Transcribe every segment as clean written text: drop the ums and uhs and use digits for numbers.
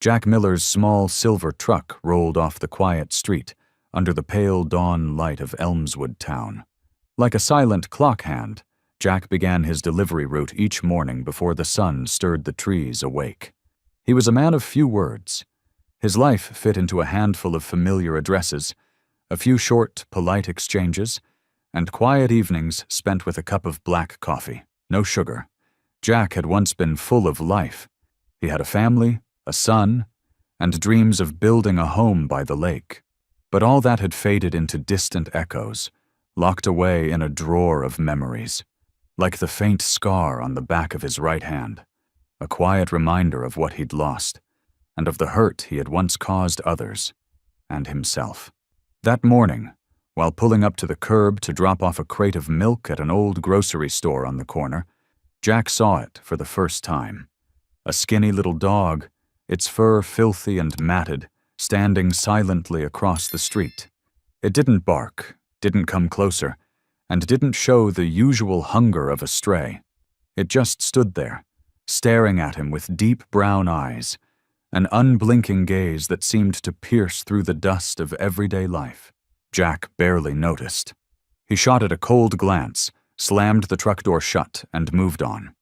Jack Miller's small silver truck rolled off the quiet street under the pale dawn light of Elmswood town. Like a silent clock hand, Jack began his delivery route each morning before the sun stirred the trees awake. He was a man of few words. His life fit into a handful of familiar addresses, a few short, polite exchanges, and quiet evenings spent with a cup of black coffee, no sugar. Jack had once been full of life. He had a family, a son, and dreams of building a home by the lake. But all that had faded into distant echoes, locked away in a drawer of memories, like the faint scar on the back of his right hand, a quiet reminder of what he'd lost, and of the hurt he had once caused others, and himself. That morning, while pulling up to the curb to drop off a crate of milk at an old grocery store on the corner, Jack saw it for the first time. A skinny little dog, its fur filthy and matted, standing silently across the street. It didn't bark, didn't come closer, and didn't show the usual hunger of a stray. It just stood there, staring at him with deep brown eyes, an unblinking gaze that seemed to pierce through the dust of everyday life. Jack barely noticed. He shot it a cold glance, slammed the truck door shut, and moved on.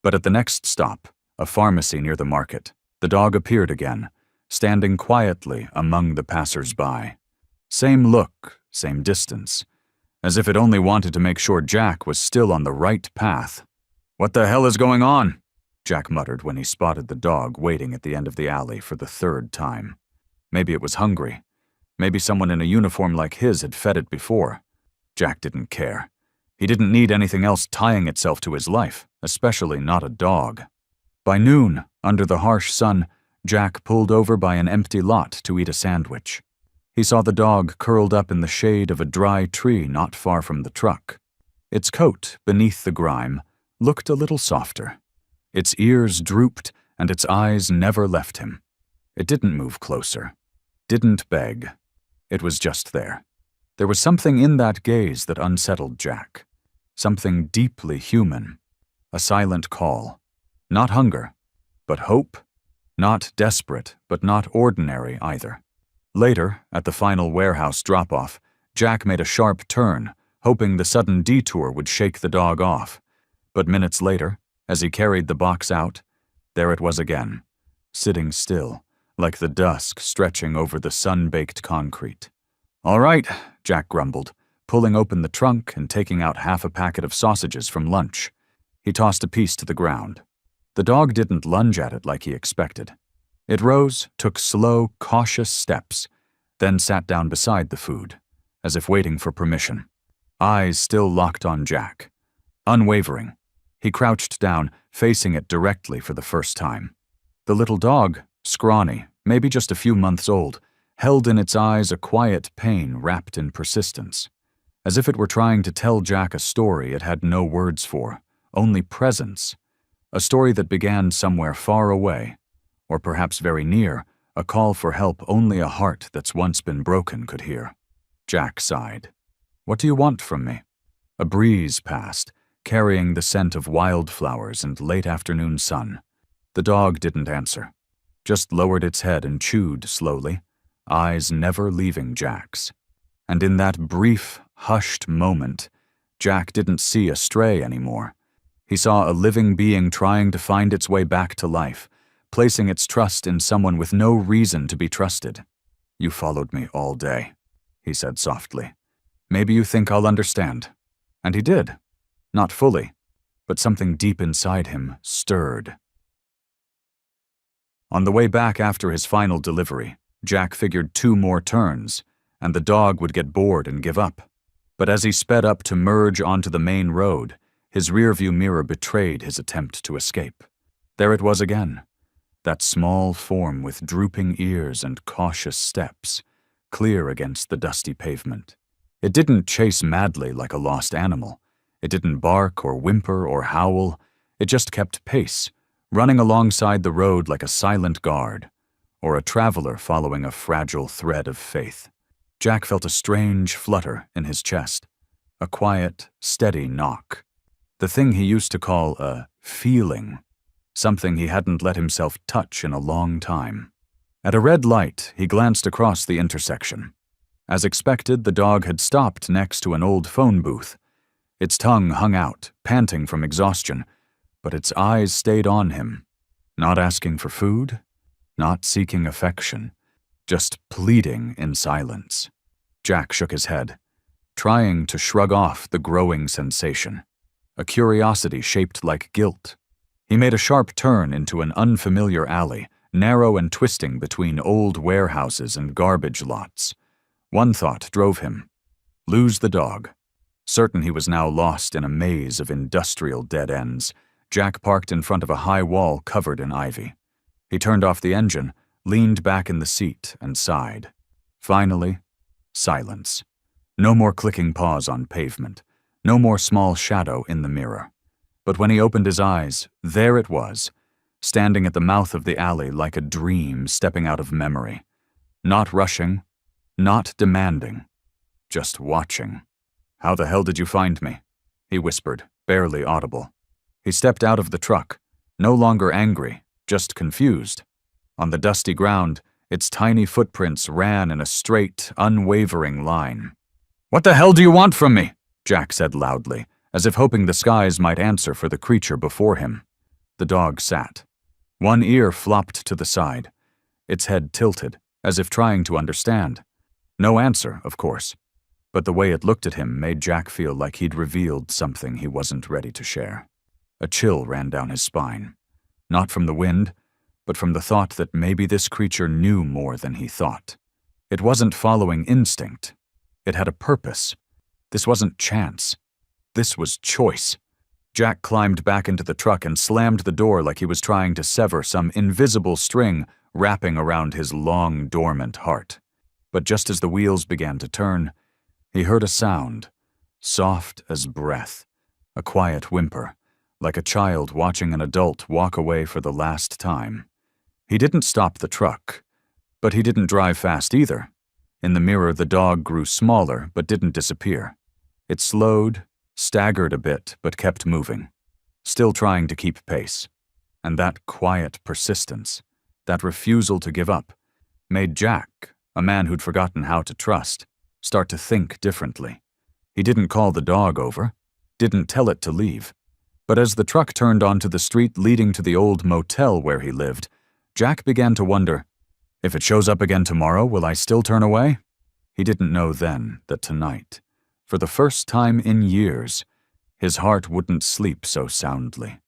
But at the next stop, a pharmacy near the market, the dog appeared again, standing quietly among the passers-by. Same look, same distance, as if it only wanted to make sure Jack was still on the right path. "What the hell is going on?" Jack muttered when he spotted the dog waiting at the end of the alley for the third time. Maybe it was hungry. Maybe someone in a uniform like his had fed it before. Jack didn't care. He didn't need anything else tying itself to his life, especially not a dog. By noon, under the harsh sun, Jack pulled over by an empty lot to eat a sandwich. He saw the dog curled up in the shade of a dry tree not far from the truck. Its coat, beneath the grime, looked a little softer. Its ears drooped, and its eyes never left him. It didn't move closer, didn't beg. It was just there. There was something in that gaze that unsettled Jack. Something deeply human. A silent call. Not hunger, but hope. Not desperate, but not ordinary either. Later, at the final warehouse drop-off, Jack made a sharp turn, hoping the sudden detour would shake the dog off. But minutes later, as he carried the box out, there it was again, sitting still, like the dusk stretching over the sun-baked concrete. "All right," Jack grumbled, pulling open the trunk and taking out half a packet of sausages from lunch. He tossed a piece to the ground. The dog didn't lunge at it like he expected. It rose, took slow, cautious steps, then sat down beside the food, as if waiting for permission. Eyes still locked on Jack. Unwavering, he crouched down, facing it directly for the first time. The little dog, scrawny, maybe just a few months old, held in its eyes a quiet pain wrapped in persistence, as if it were trying to tell Jack a story it had no words for, only presence. A story that began somewhere far away, or perhaps very near, a call for help only a heart that's once been broken could hear. Jack sighed. "What do you want from me?" A breeze passed, carrying the scent of wildflowers and late afternoon sun. The dog didn't answer, just lowered its head and chewed slowly, eyes never leaving Jack's. And in that brief, hushed moment, Jack didn't see a stray anymore. He saw a living being trying to find its way back to life, placing its trust in someone with no reason to be trusted. "You followed me all day," he said softly. "Maybe you think I'll understand." And he did. Not fully, but something deep inside him stirred. On the way back after his final delivery, Jack figured 2 more turns, and the dog would get bored and give up. But as he sped up to merge onto the main road, his rearview mirror betrayed his attempt to escape. There it was again, that small form with drooping ears and cautious steps, clear against the dusty pavement. It didn't chase madly like a lost animal. It didn't bark or whimper or howl. It just kept pace, running alongside the road like a silent guard, or a traveler following a fragile thread of faith. Jack felt a strange flutter in his chest, a quiet, steady knock. The thing he used to call a feeling, something he hadn't let himself touch in a long time. At a red light, he glanced across the intersection. As expected, the dog had stopped next to an old phone booth. Its tongue hung out, panting from exhaustion, but its eyes stayed on him, not asking for food, not seeking affection, just pleading in silence. Jack shook his head, trying to shrug off the growing sensation, a curiosity shaped like guilt. He made a sharp turn into an unfamiliar alley, narrow and twisting between old warehouses and garbage lots. One thought drove him: lose the dog. Certain he was now lost in a maze of industrial dead ends, Jack parked in front of a high wall covered in ivy. He turned off the engine, leaned back in the seat, and sighed. Finally, silence. No more clicking paws on pavement. No more small shadow in the mirror. But when he opened his eyes, there it was, standing at the mouth of the alley like a dream stepping out of memory. Not rushing, not demanding, just watching. "How the hell did you find me?" he whispered, barely audible. He stepped out of the truck, no longer angry, just confused. On the dusty ground, its tiny footprints ran in a straight, unwavering line. "What the hell do you want from me?" Jack said loudly, as if hoping the skies might answer for the creature before him. The dog sat. One ear flopped to the side, its head tilted, as if trying to understand. No answer, of course, but the way it looked at him made Jack feel like he'd revealed something he wasn't ready to share. A chill ran down his spine, not from the wind, but from the thought that maybe this creature knew more than he thought. It wasn't following instinct. It had a purpose. This wasn't chance. This was choice. Jack climbed back into the truck and slammed the door like he was trying to sever some invisible string wrapping around his long, dormant heart. But just as the wheels began to turn, he heard a sound, soft as breath, a quiet whimper, like a child watching an adult walk away for the last time. He didn't stop the truck, but he didn't drive fast either. In the mirror, the dog grew smaller but didn't disappear. It slowed, staggered a bit, but kept moving, still trying to keep pace. And that quiet persistence, that refusal to give up, made Jack, a man who'd forgotten how to trust, start to think differently. He didn't call the dog over, didn't tell it to leave. But as the truck turned onto the street leading to the old motel where he lived, Jack began to wonder, if it shows up again tomorrow, will I still turn away? He didn't know then that tonight, for the first time in years, his heart wouldn't sleep so soundly.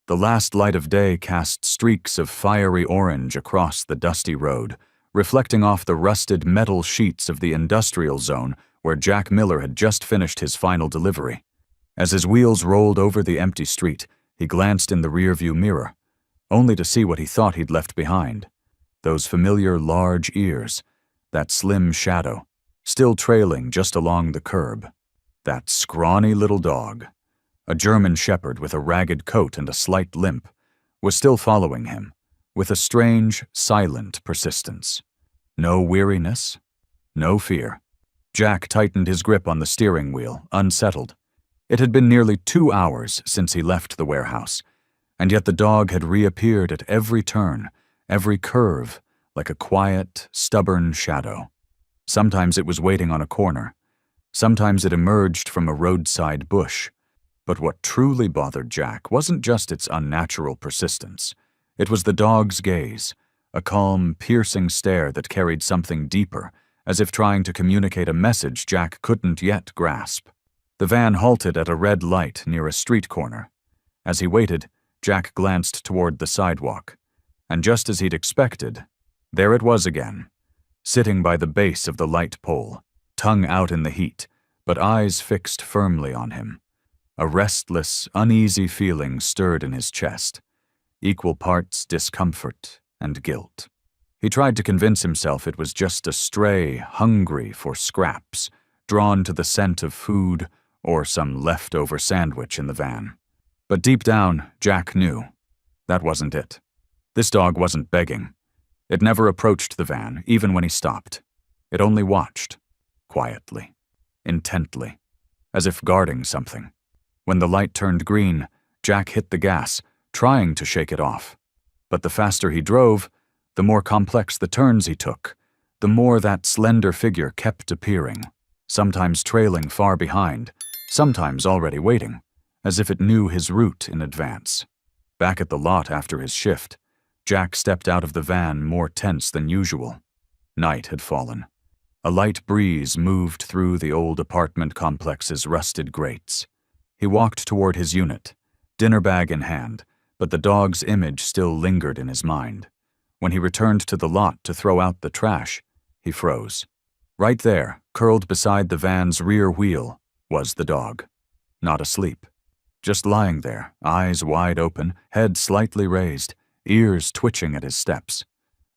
The last light of day cast streaks of fiery orange across the dusty road, reflecting off the rusted metal sheets of the industrial zone where Jack Miller had just finished his final delivery. As his wheels rolled over the empty street, he glanced in the rearview mirror, only to see what he thought he'd left behind. Those familiar large ears, that slim shadow, still trailing just along the curb. That scrawny little dog, a German shepherd with a ragged coat and a slight limp, was still following him, with a strange, silent persistence. No weariness, no fear. Jack tightened his grip on the steering wheel, unsettled. It had been nearly 2 hours since he left the warehouse, and yet the dog had reappeared at every turn, every curve, like a quiet, stubborn shadow. Sometimes it was waiting on a corner. Sometimes it emerged from a roadside bush. But what truly bothered Jack wasn't just its unnatural persistence. It was the dog's gaze, a calm, piercing stare that carried something deeper, as if trying to communicate a message Jack couldn't yet grasp. The van halted at a red light near a street corner. As he waited, Jack glanced toward the sidewalk, and just as he'd expected, there it was again, sitting by the base of the light pole, tongue out in the heat, but eyes fixed firmly on him. A restless, uneasy feeling stirred in his chest, equal parts discomfort and guilt. He tried to convince himself it was just a stray hungry for scraps, drawn to the scent of food or some leftover sandwich in the van. But deep down, Jack knew that wasn't it. This dog wasn't begging. It never approached the van, even when he stopped. It only watched, quietly, intently, as if guarding something. When the light turned green, Jack hit the gas, trying to shake it off. But the faster he drove, the more complex the turns he took, the more that slender figure kept appearing, sometimes trailing far behind, sometimes already waiting, as if it knew his route in advance. Back at the lot after his shift, Jack stepped out of the van more tense than usual. Night had fallen. A light breeze moved through the old apartment complex's rusted grates. He walked toward his unit, dinner bag in hand, but the dog's image still lingered in his mind. When he returned to the lot to throw out the trash, he froze. Right there, curled beside the van's rear wheel, was the dog. Not asleep. Just lying there, eyes wide open, head slightly raised, ears twitching at his steps.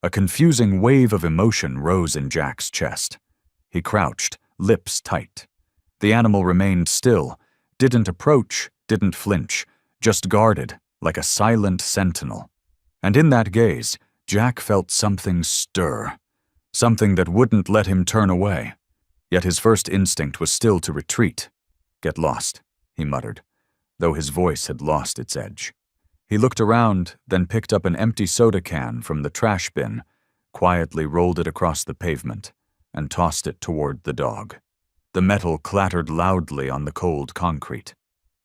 A confusing wave of emotion rose in Jack's chest. He crouched, lips tight. The animal remained still, didn't approach, didn't flinch, just guarded, like a silent sentinel. And in that gaze, Jack felt something stir, something that wouldn't let him turn away. Yet his first instinct was still to retreat. Get lost, he muttered, though his voice had lost its edge. He looked around, then picked up an empty soda can from the trash bin, quietly rolled it across the pavement, and tossed it toward the dog. The metal clattered loudly on the cold concrete.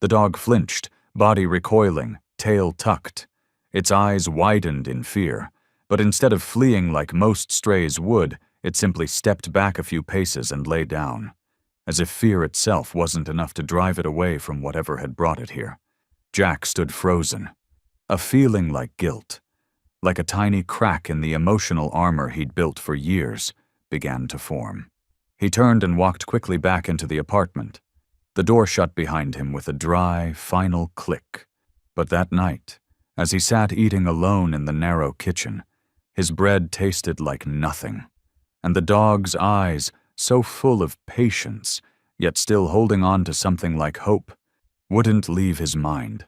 The dog flinched, body recoiling, tail tucked. Its eyes widened in fear, but instead of fleeing like most strays would, it simply stepped back a few paces and lay down, as if fear itself wasn't enough to drive it away from whatever had brought it here. Jack stood frozen. A feeling like guilt, like a tiny crack in the emotional armor he'd built for years, began to form. He turned and walked quickly back into the apartment. The door shut behind him with a dry, final click. But that night, as he sat eating alone in the narrow kitchen, his bread tasted like nothing, and the dog's eyes, so full of patience, yet still holding on to something like hope, wouldn't leave his mind.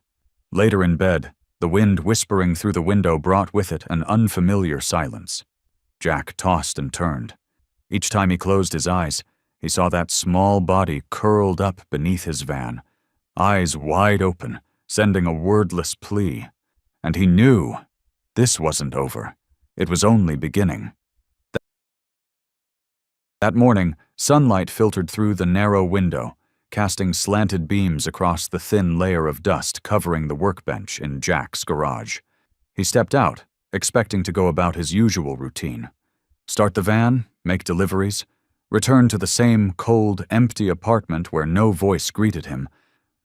Later in bed, the wind whispering through the window brought with it an unfamiliar silence. Jack tossed and turned. Each time he closed his eyes, he saw that small body curled up beneath his van, eyes wide open, sending a wordless plea. And he knew this wasn't over. It was only beginning. That morning, sunlight filtered through the narrow window, casting slanted beams across the thin layer of dust covering the workbench in Jack's garage. He stepped out, expecting to go about his usual routine. Start the van, make deliveries, return to the same cold, empty apartment where no voice greeted him,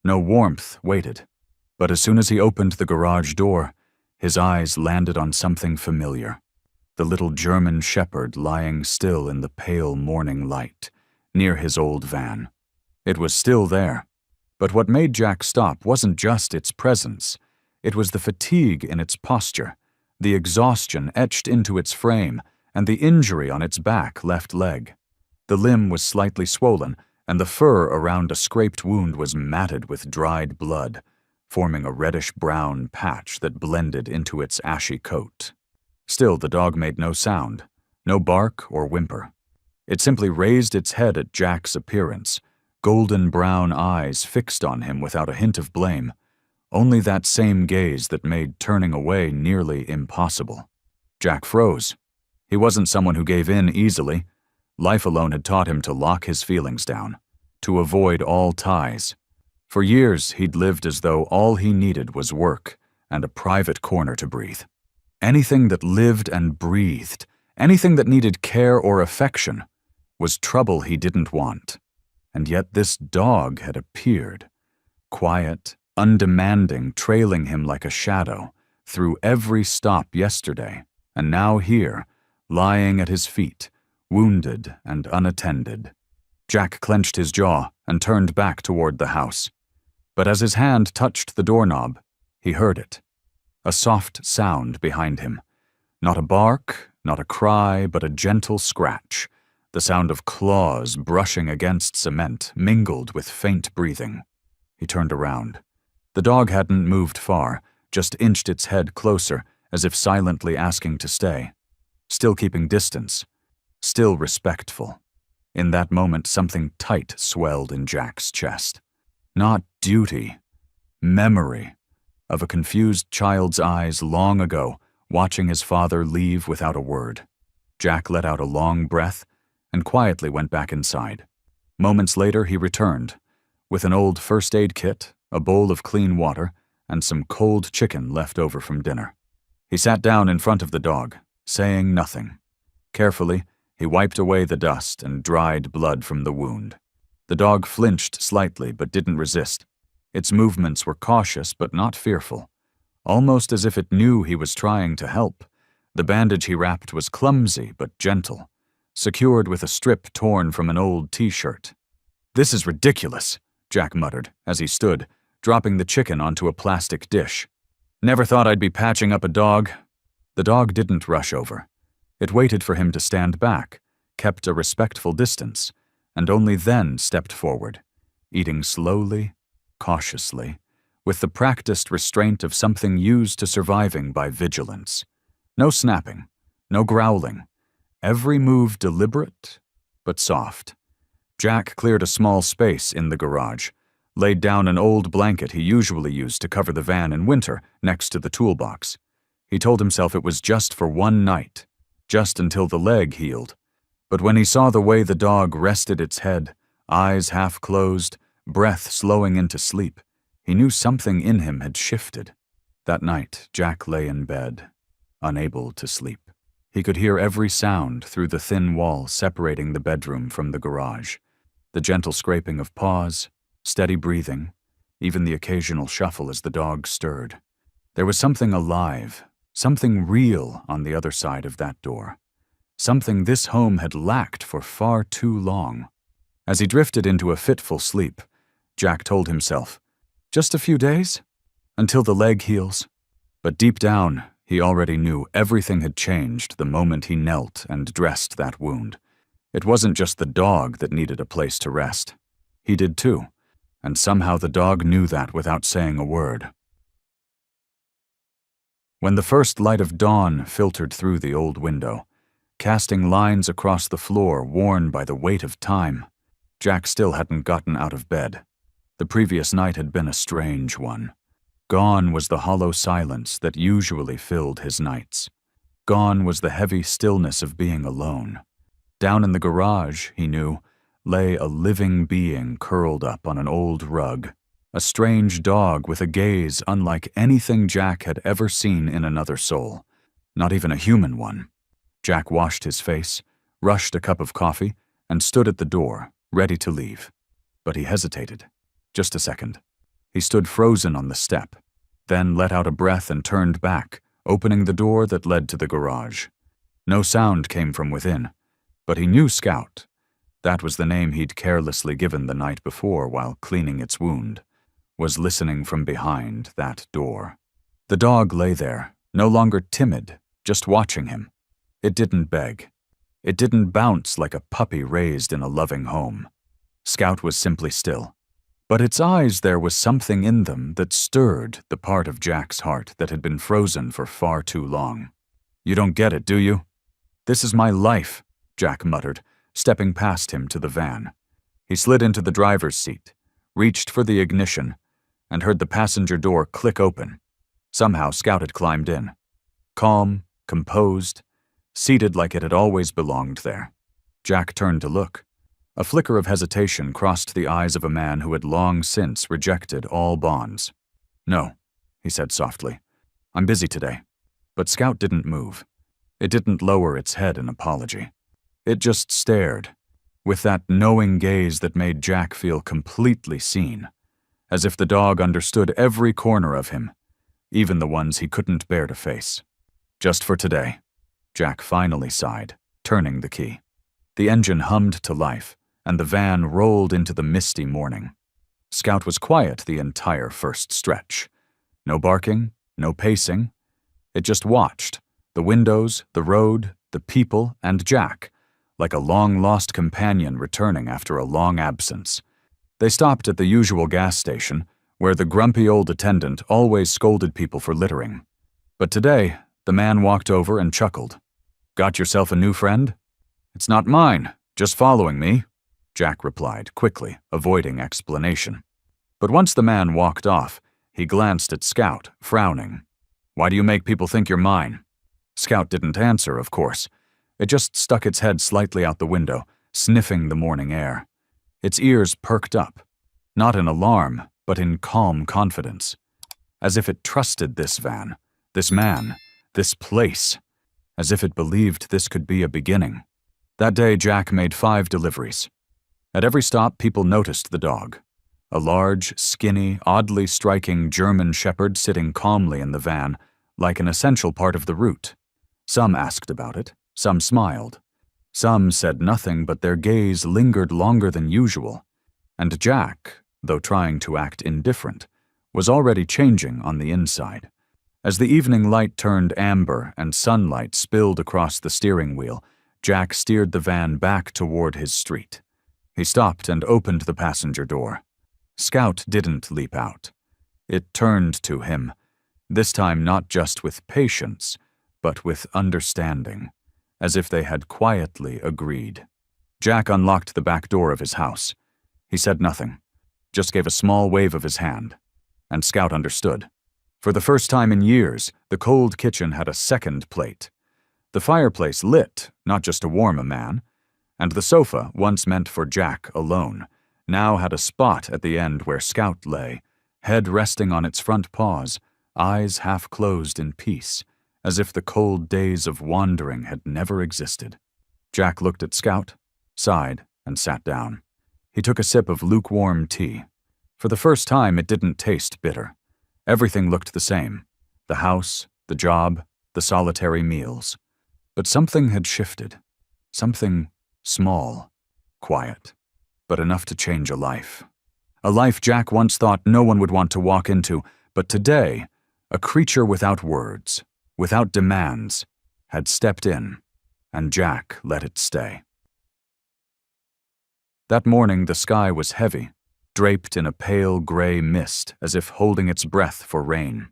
no warmth waited. But as soon as he opened the garage door, his eyes landed on something familiar. The little German shepherd lying still in the pale morning light, near his old van. It was still there. But what made Jack stop wasn't just its presence. It was the fatigue in its posture, the exhaustion etched into its frame, and the injury on its back left leg. The limb was slightly swollen, and the fur around a scraped wound was matted with dried blood, forming a reddish-brown patch that blended into its ashy coat. Still, the dog made no sound, no bark or whimper. It simply raised its head at Jack's appearance, golden-brown eyes fixed on him without a hint of blame, only that same gaze that made turning away nearly impossible. Jack froze. He wasn't someone who gave in easily. Life alone had taught him to lock his feelings down, to avoid all ties. For years, he'd lived as though all he needed was work and a private corner to breathe. Anything that lived and breathed, anything that needed care or affection, was trouble he didn't want. And yet this dog had appeared, quiet, undemanding, trailing him like a shadow, through every stop yesterday, and now here, lying at his feet, wounded and unattended. Jack clenched his jaw and turned back toward the house. But as his hand touched the doorknob, he heard it. A soft sound behind him. Not a bark, not a cry, but a gentle scratch. The sound of claws brushing against cement, mingled with faint breathing. He turned around. The dog hadn't moved far, just inched its head closer, as if silently asking to stay. Still keeping distance. Still respectful. In that moment, something tight swelled in Jack's chest. Not duty. Memory. Of a confused child's eyes long ago, watching his father leave without a word. Jack let out a long breath and quietly went back inside. Moments later, he returned, with an old first aid kit, a bowl of clean water, and some cold chicken left over from dinner. He sat down in front of the dog, saying nothing. Carefully, he wiped away the dust and dried blood from the wound. The dog flinched slightly but didn't resist. Its movements were cautious but not fearful, almost as if it knew he was trying to help. The bandage he wrapped was clumsy but gentle, secured with a strip torn from an old t-shirt. "This is ridiculous," Jack muttered as he stood, dropping the chicken onto a plastic dish. "Never thought I'd be patching up a dog." The dog didn't rush over. It waited for him to stand back, kept a respectful distance, and only then stepped forward, eating slowly, cautiously, with the practiced restraint of something used to surviving by vigilance. No snapping, no growling, every move deliberate but soft. Jack cleared a small space in the garage, laid down an old blanket he usually used to cover the van in winter next to the toolbox. He told himself it was just for one night, just until the leg healed. But when he saw the way the dog rested its head, eyes half closed, breath slowing into sleep, he knew something in him had shifted. That night, Jack lay in bed, unable to sleep. He could hear every sound through the thin wall separating the bedroom from the garage. The gentle scraping of paws, steady breathing, even the occasional shuffle as the dog stirred. There was something alive, something real on the other side of that door. Something this home had lacked for far too long. As he drifted into a fitful sleep, Jack told himself, "Just a few days? Until the leg heals." But deep down, he already knew everything had changed the moment he knelt and dressed that wound. It wasn't just the dog that needed a place to rest. He did too, and somehow the dog knew that without saying a word. When the first light of dawn filtered through the old window, casting lines across the floor worn by the weight of time, Jack still hadn't gotten out of bed. The previous night had been a strange one. Gone was the hollow silence that usually filled his nights. Gone was the heavy stillness of being alone. Down in the garage, he knew, lay a living being curled up on an old rug, a strange dog with a gaze unlike anything Jack had ever seen in another soul, not even a human one. Jack washed his face, rushed a cup of coffee, and stood at the door, ready to leave. But he hesitated. Just a second. He stood frozen on the step, then let out a breath and turned back, opening the door that led to the garage. No sound came from within, but he knew Scout. That was the name he'd carelessly given the night before while cleaning its wound, was listening from behind that door. The dog lay there, no longer timid, just watching him. It didn't beg. It didn't bounce like a puppy raised in a loving home. Scout was simply still. But its eyes, there was something in them that stirred the part of Jack's heart that had been frozen for far too long. "You don't get it, do you?" "This is my life," Jack muttered, stepping past him to the van. He slid into the driver's seat, reached for the ignition, and heard the passenger door click open. Somehow Scout had climbed in. Calm, composed, seated like it had always belonged there. Jack turned to look. A flicker of hesitation crossed the eyes of a man who had long since rejected all bonds. "No," he said softly. "I'm busy today." But Scout didn't move. It didn't lower its head in apology. It just stared, with that knowing gaze that made Jack feel completely seen, as if the dog understood every corner of him, even the ones he couldn't bear to face. "Just for today," Jack finally sighed, turning the key. The engine hummed to life, and the van rolled into the misty morning. Scout was quiet the entire first stretch. No barking, no pacing. It just watched, the windows, the road, the people, and Jack, like a long-lost companion returning after a long absence. They stopped at the usual gas station, where the grumpy old attendant always scolded people for littering. But today, the man walked over and chuckled. "Got yourself a new friend?" "It's not mine, just following me," Jack replied quickly, avoiding explanation. But once the man walked off, he glanced at Scout, frowning. "Why do you make people think you're mine?" Scout didn't answer, of course. It just stuck its head slightly out the window, sniffing the morning air. Its ears perked up, not in alarm, but in calm confidence, as if it trusted this van, this man, this place, as if it believed this could be a beginning. That day, Jack made 5 deliveries. At every stop, people noticed the dog. A large, skinny, oddly striking German shepherd sitting calmly in the van, like an essential part of the route. Some asked about it, some smiled. Some said nothing, but their gaze lingered longer than usual. And Jack, though trying to act indifferent, was already changing on the inside. As the evening light turned amber and sunlight spilled across the steering wheel, Jack steered the van back toward his street. He stopped and opened the passenger door. Scout didn't leap out. It turned to him, this time not just with patience, but with understanding, as if they had quietly agreed. Jack unlocked the back door of his house. He said nothing, just gave a small wave of his hand, and Scout understood. For the first time in years, the cold kitchen had a second plate. The fireplace lit, not just to warm a man, and the sofa, once meant for Jack alone, now had a spot at the end where Scout lay, head resting on its front paws, eyes half closed in peace, as if the cold days of wandering had never existed. Jack looked at Scout, sighed, and sat down. He took a sip of lukewarm tea. For the first time, it didn't taste bitter. Everything looked the same: the house, the job, the solitary meals. But something had shifted. Something small, quiet, but enough to change a life. A life Jack once thought no one would want to walk into, but today, a creature without words, without demands, had stepped in, and Jack let it stay. That morning, the sky was heavy, draped in a pale gray mist as if holding its breath for rain.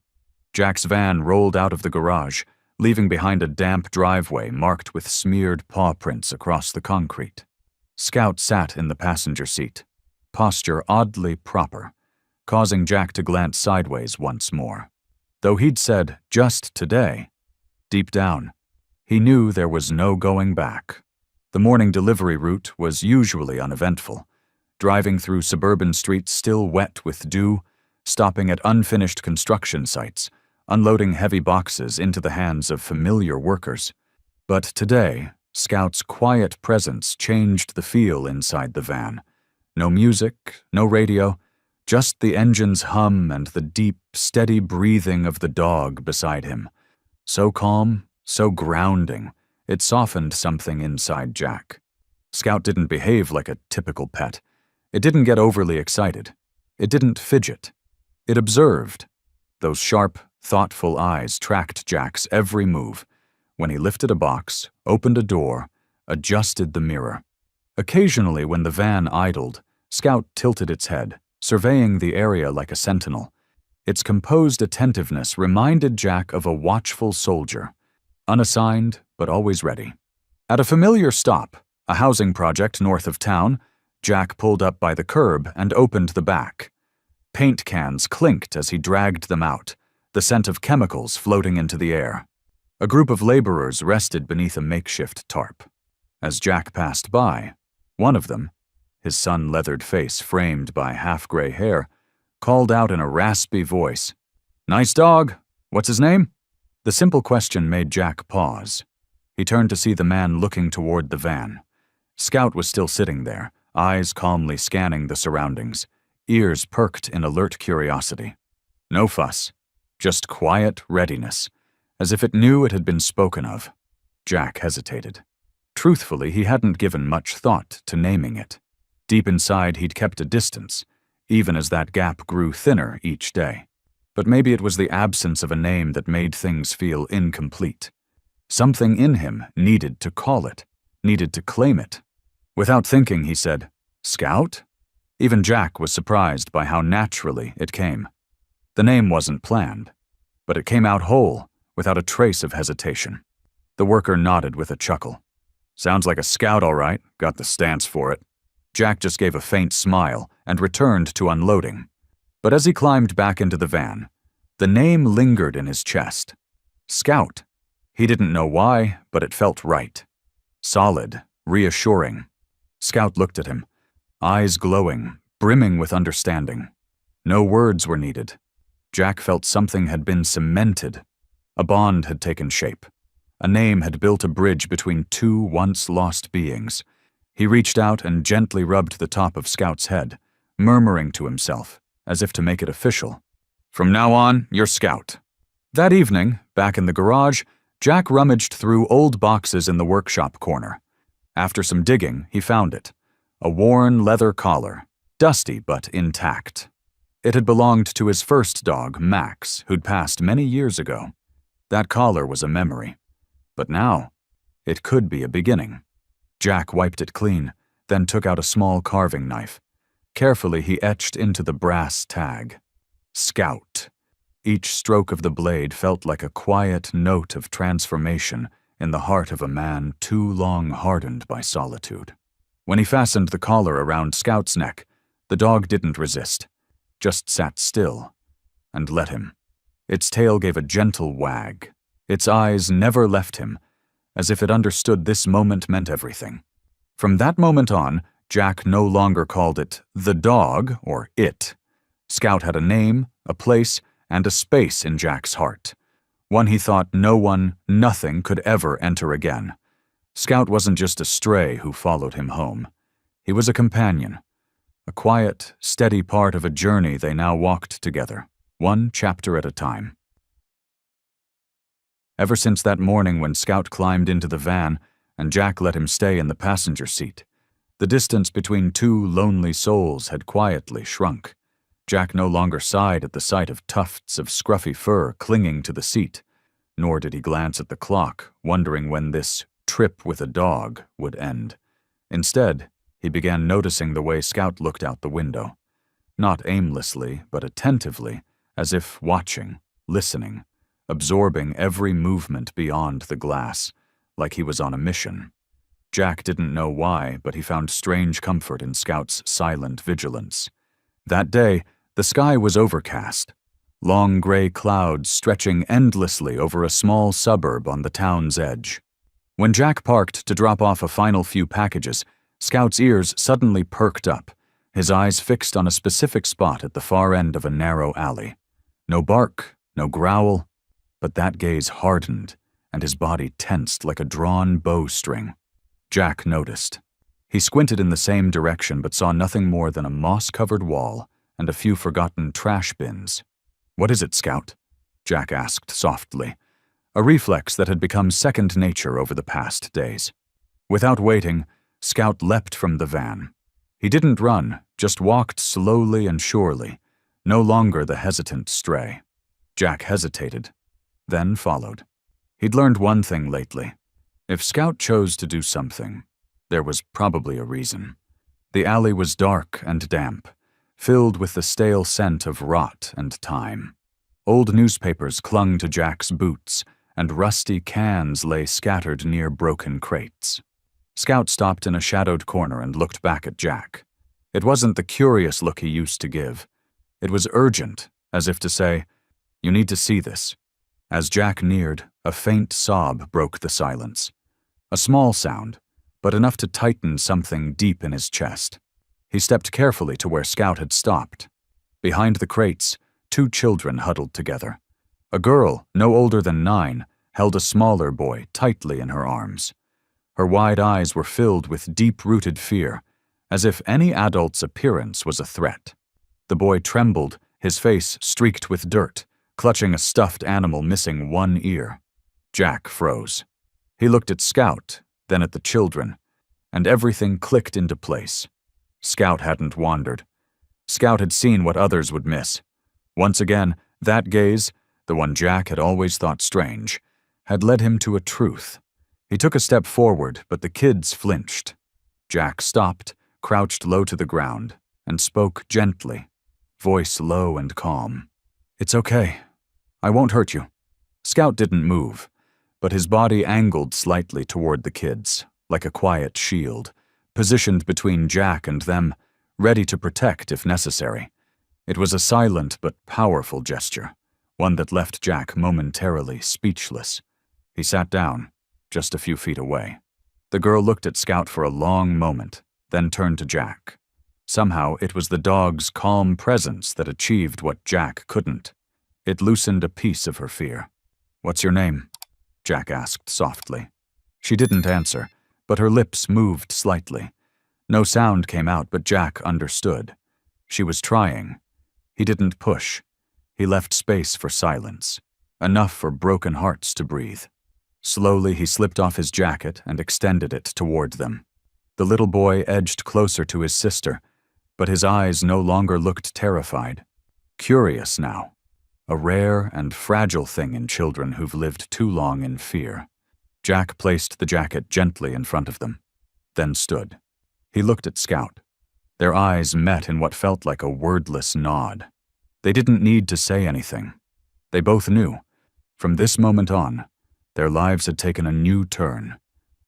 Jack's van rolled out of the garage, leaving behind a damp driveway marked with smeared paw prints across the concrete. Scout sat in the passenger seat, posture oddly proper, causing Jack to glance sideways once more. Though he'd said, "just today," deep down, he knew there was no going back. The morning delivery route was usually uneventful, driving through suburban streets still wet with dew, stopping at unfinished construction sites, unloading heavy boxes into the hands of familiar workers. But today, Scout's quiet presence changed the feel inside the van. No music, no radio, just the engine's hum and the deep, steady breathing of the dog beside him. So calm, so grounding, it softened something inside Jack. Scout didn't behave like a typical pet. It didn't get overly excited. It didn't fidget. It observed. Those sharp, thoughtful eyes tracked Jack's every move, when he lifted a box, opened a door, adjusted the mirror. Occasionally, when the van idled, Scout tilted its head, surveying the area like a sentinel. Its composed attentiveness reminded Jack of a watchful soldier, unassigned but always ready. At a familiar stop, a housing project north of town, Jack pulled up by the curb and opened the back. Paint cans clinked as he dragged them out, the scent of chemicals floating into the air. A group of laborers rested beneath a makeshift tarp. As Jack passed by, one of them, his sun-leathered face framed by half-gray hair, called out in a raspy voice, "Nice dog. What's his name?" The simple question made Jack pause. He turned to see the man looking toward the van. Scout was still sitting there, eyes calmly scanning the surroundings, ears perked in alert curiosity. No fuss, just quiet readiness, as if it knew it had been spoken of. Jack hesitated. Truthfully, he hadn't given much thought to naming it. Deep inside, he'd kept a distance, even as that gap grew thinner each day. But maybe it was the absence of a name that made things feel incomplete. Something in him needed to call it, needed to claim it. Without thinking, he said, "Scout?" Even Jack was surprised by how naturally it came. The name wasn't planned, but it came out whole, without a trace of hesitation. The worker nodded with a chuckle. "Sounds like a scout, all right. Got the stance for it." Jack just gave a faint smile and returned to unloading. But as he climbed back into the van, the name lingered in his chest. Scout. He didn't know why, but it felt right. Solid, reassuring. Scout looked at him, eyes glowing, brimming with understanding. No words were needed. Jack felt something had been cemented. A bond had taken shape. A name had built a bridge between two once-lost beings. He reached out and gently rubbed the top of Scout's head, murmuring to himself, as if to make it official. "From now on, you're Scout." That evening, back in the garage, Jack rummaged through old boxes in the workshop corner. After some digging, he found it. A worn leather collar, dusty but intact. It had belonged to his first dog, Max, who'd passed many years ago. That collar was a memory. But now, it could be a beginning. Jack wiped it clean, then took out a small carving knife. Carefully, he etched into the brass tag. Scout. Each stroke of the blade felt like a quiet note of transformation in the heart of a man too long hardened by solitude. When he fastened the collar around Scout's neck, the dog didn't resist, just sat still and let him. Its tail gave a gentle wag. Its eyes never left him, as if it understood this moment meant everything. From that moment on, Jack no longer called it the dog or it. Scout had a name, a place, and a space in Jack's heart. One he thought no one, nothing could ever enter again. Scout wasn't just a stray who followed him home. He was a companion, a quiet, steady part of a journey they now walked together, one chapter at a time. Ever since that morning when Scout climbed into the van and Jack let him stay in the passenger seat, the distance between two lonely souls had quietly shrunk. Jack no longer sighed at the sight of tufts of scruffy fur clinging to the seat, nor did he glance at the clock, wondering when this trip with a dog would end. Instead, he began noticing the way Scout looked out the window. Not aimlessly, but attentively, as if watching, listening, absorbing every movement beyond the glass, like he was on a mission. Jack didn't know why, but he found strange comfort in Scout's silent vigilance. That day, the sky was overcast, long gray clouds stretching endlessly over a small suburb on the town's edge. When Jack parked to drop off a final few packages, Scout's ears suddenly perked up, his eyes fixed on a specific spot at the far end of a narrow alley. No bark, no growl, but that gaze hardened, and his body tensed like a drawn bowstring. Jack noticed. He squinted in the same direction but saw nothing more than a moss-covered wall and a few forgotten trash bins. "What is it, Scout?" Jack asked softly, a reflex that had become second nature over the past days. Without waiting, Scout leapt from the van. He didn't run, just walked slowly and surely, no longer the hesitant stray. Jack hesitated, then followed. He'd learned one thing lately. If Scout chose to do something, there was probably a reason. The alley was dark and damp, filled with the stale scent of rot and time. Old newspapers clung to Jack's boots, and rusty cans lay scattered near broken crates. Scout stopped in a shadowed corner and looked back at Jack. It wasn't the curious look he used to give. It was urgent, as if to say, "You need to see this." As Jack neared, a faint sob broke the silence. A small sound, but enough to tighten something deep in his chest. He stepped carefully to where Scout had stopped. Behind the crates, two children huddled together. A girl, no older than 9, held a smaller boy tightly in her arms. Her wide eyes were filled with deep-rooted fear, as if any adult's appearance was a threat. The boy trembled, his face streaked with dirt, clutching a stuffed animal missing one ear. Jack froze. He looked at Scout, then at the children, and everything clicked into place. Scout hadn't wandered. Scout had seen what others would miss. Once again, that gaze, the one Jack had always thought strange, had led him to a truth. He took a step forward, but the kids flinched. Jack stopped, crouched low to the ground, and spoke gently, voice low and calm. "It's okay. I won't hurt you." Scout didn't move, but his body angled slightly toward the kids, like a quiet shield, positioned between Jack and them, ready to protect if necessary. It was a silent but powerful gesture, one that left Jack momentarily speechless. He sat down, just a few feet away. The girl looked at Scout for a long moment, then turned to Jack. Somehow, it was the dog's calm presence that achieved what Jack couldn't. It loosened a piece of her fear. "What's your name?" Jack asked softly. She didn't answer, but her lips moved slightly. No sound came out, but Jack understood. She was trying. He didn't push. He left space for silence, enough for broken hearts to breathe. Slowly, he slipped off his jacket and extended it toward them. The little boy edged closer to his sister, but his eyes no longer looked terrified. Curious now. A rare and fragile thing in children who've lived too long in fear. Jack placed the jacket gently in front of them, then stood. He looked at Scout. Their eyes met in what felt like a wordless nod. They didn't need to say anything. They both knew. From this moment on, their lives had taken a new turn.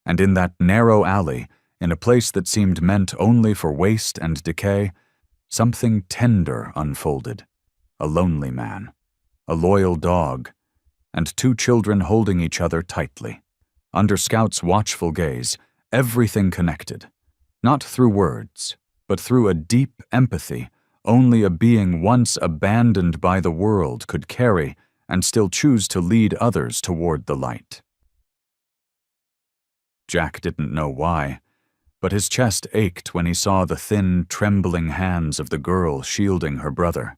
And in that narrow alley, in a place that seemed meant only for waste and decay, something tender unfolded. A lonely man, a loyal dog, and two children holding each other tightly. Under Scout's watchful gaze, everything connected. Not through words, but through a deep empathy only a being once abandoned by the world could carry and still choose to lead others toward the light. Jack didn't know why, but his chest ached when he saw the thin, trembling hands of the girl shielding her brother.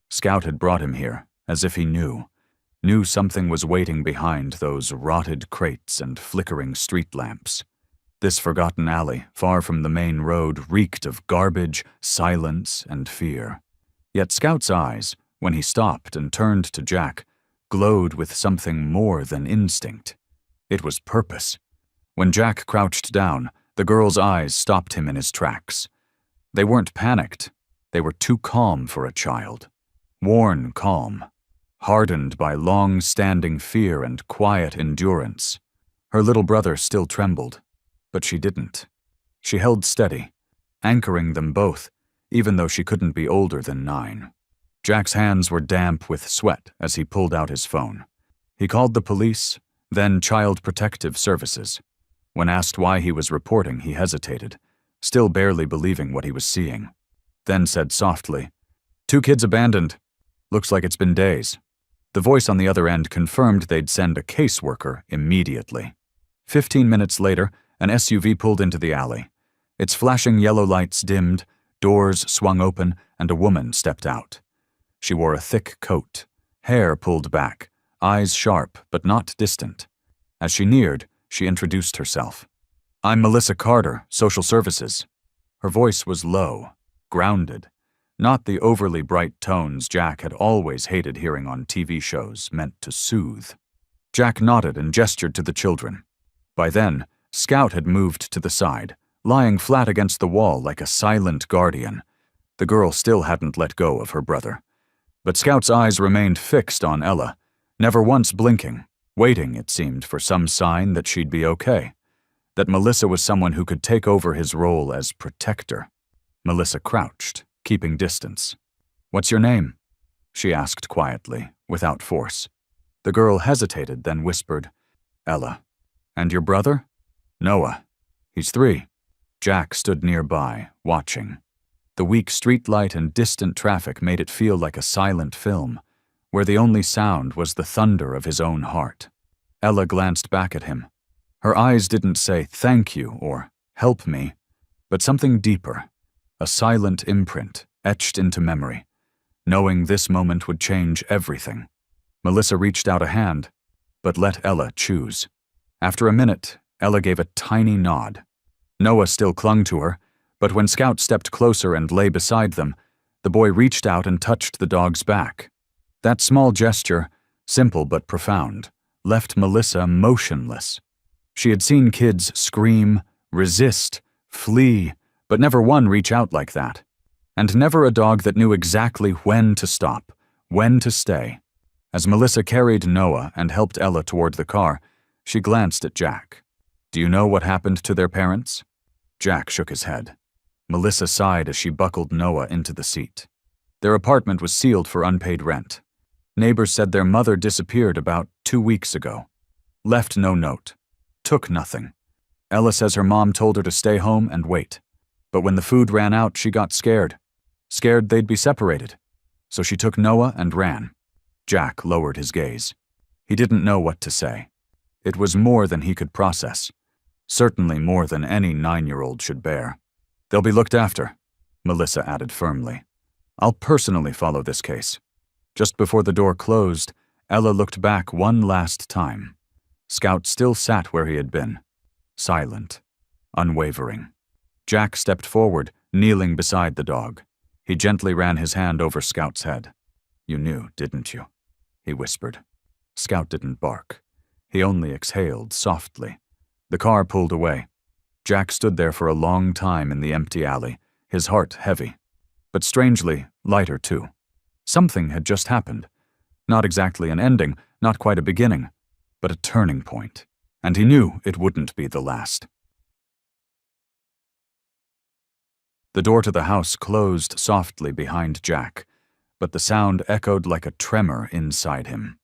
Scout had brought him here, as if he knew something was waiting behind those rotted crates and flickering street lamps. This forgotten alley, far from the main road, reeked of garbage, silence, and fear. Yet Scout's eyes, when he stopped and turned to Jack, glowed with something more than instinct. It was purpose. When Jack crouched down, the girl's eyes stopped him in his tracks. They weren't panicked. They were too calm for a child. Worn calm. Hardened by long-standing fear and quiet endurance. Her little brother still trembled, but she didn't. She held steady, anchoring them both, even though she couldn't be older than 9. Jack's hands were damp with sweat as he pulled out his phone. He called the police, then Child Protective Services. When asked why he was reporting, he hesitated, still barely believing what he was seeing. Then said softly, "2 kids abandoned. Looks like it's been days." The voice on the other end confirmed they'd send a caseworker immediately. 15 minutes later, an SUV pulled into the alley. Its flashing yellow lights dimmed, doors swung open, and a woman stepped out. She wore a thick coat, hair pulled back, eyes sharp but not distant. As she neared, she introduced herself. "I'm Melissa Carter, Social Services." Her voice was low, grounded, not the overly bright tones Jack had always hated hearing on TV shows meant to soothe. Jack nodded and gestured to the children. By then, Scout had moved to the side, lying flat against the wall like a silent guardian. The girl still hadn't let go of her brother. But Scout's eyes remained fixed on Ella, never once blinking, waiting, it seemed, for some sign that she'd be okay, that Melissa was someone who could take over his role as protector. Melissa crouched, keeping distance. "What's your name?" she asked quietly, without force. The girl hesitated, then whispered, "Ella." "And your brother?" "Noah. He's 3. Jack stood nearby, watching. The weak streetlight and distant traffic made it feel like a silent film, where the only sound was the thunder of his own heart. Ella glanced back at him. Her eyes didn't say "thank you" or "help me," but something deeper, a silent imprint etched into memory, knowing this moment would change everything. Melissa reached out a hand, but let Ella choose. After a minute, Ella gave a tiny nod. Noah still clung to her, but when Scout stepped closer and lay beside them, the boy reached out and touched the dog's back. That small gesture, simple but profound, left Melissa motionless. She had seen kids scream, resist, flee, but never one reach out like that. And never a dog that knew exactly when to stop, when to stay. As Melissa carried Noah and helped Ella toward the car, she glanced at Jack. "Do you know what happened to their parents?" Jack shook his head. Melissa sighed as she buckled Noah into the seat. Their apartment was sealed for unpaid rent. Neighbors said their mother disappeared about 2 weeks ago. Left no note. Took nothing. Ella says her mom told her to stay home and wait. But when the food ran out, she got scared. Scared they'd be separated. So she took Noah and ran. Jack lowered his gaze. He didn't know what to say. It was more than he could process. Certainly more than any 9-year-old should bear. They'll be looked after, Melissa added firmly. I'll personally follow this case. Just before the door closed, Ella looked back one last time. Scout still sat where he had been, silent, unwavering. Jack stepped forward, kneeling beside the dog. He gently ran his hand over Scout's head. You knew, didn't you? He whispered. Scout didn't bark. He only exhaled softly. The car pulled away. Jack stood there for a long time in the empty alley, his heart heavy. But strangely, lighter too. Something had just happened. Not exactly an ending, not quite a beginning, but a turning point. And he knew it wouldn't be the last. The door to the house closed softly behind Jack, but the sound echoed like a tremor inside him.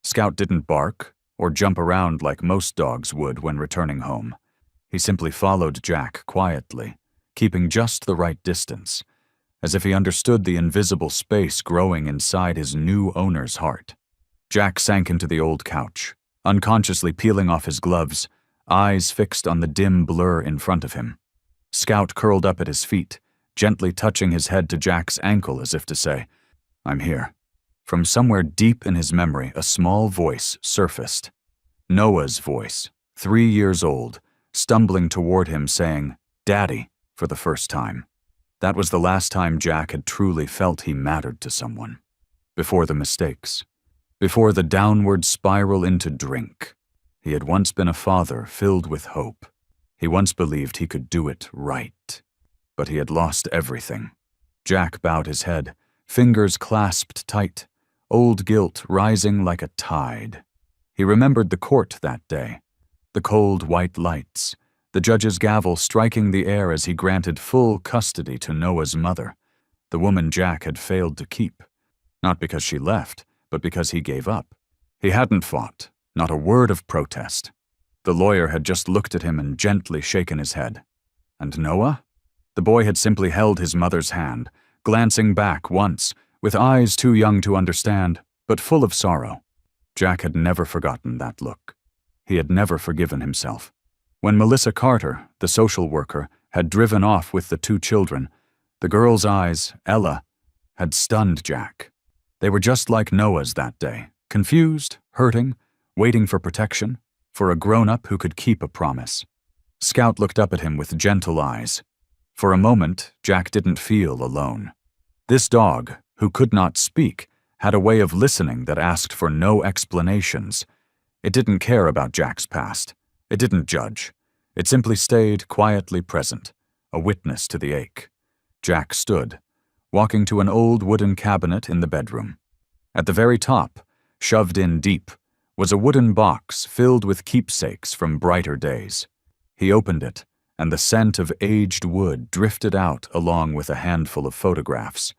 Scout didn't bark or jump around like most dogs would when returning home. He simply followed Jack quietly, keeping just the right distance, as if he understood the invisible space growing inside his new owner's heart. Jack sank into the old couch, unconsciously peeling off his gloves, eyes fixed on the dim blur in front of him. Scout curled up at his feet, gently touching his head to Jack's ankle as if to say, I'm here. From somewhere deep in his memory, a small voice surfaced. Noah's voice, 3 years old, stumbling toward him saying, Daddy, for the first time. That was the last time Jack had truly felt he mattered to someone. Before the mistakes. Before the downward spiral into drink. He had once been a father filled with hope. He once believed he could do it right. But he had lost everything. Jack bowed his head, fingers clasped tight, old guilt rising like a tide. He remembered the court that day, the cold white lights, the judge's gavel striking the air as he granted full custody to Noah's mother, the woman Jack had failed to keep. Not because she left, but because he gave up. He hadn't fought, not a word of protest. The lawyer had just looked at him and gently shaken his head. And Noah? The boy had simply held his mother's hand, glancing back once, with eyes too young to understand, but full of sorrow. Jack had never forgotten that look. He had never forgiven himself. When Melissa Carter, the social worker, had driven off with the 2 children, the girl's eyes, Ella, had stunned Jack. They were just like Noah's that day, confused, hurting, waiting for protection, for a grown-up who could keep a promise. Scout looked up at him with gentle eyes. For a moment, Jack didn't feel alone. This dog, who could not speak, had a way of listening that asked for no explanations. It didn't care about Jack's past. It didn't judge. It simply stayed quietly present, a witness to the ache. Jack stood, walking to an old wooden cabinet in the bedroom. At the very top, shoved in deep, was a wooden box filled with keepsakes from brighter days. He opened it, and the scent of aged wood drifted out along with a handful of photographs.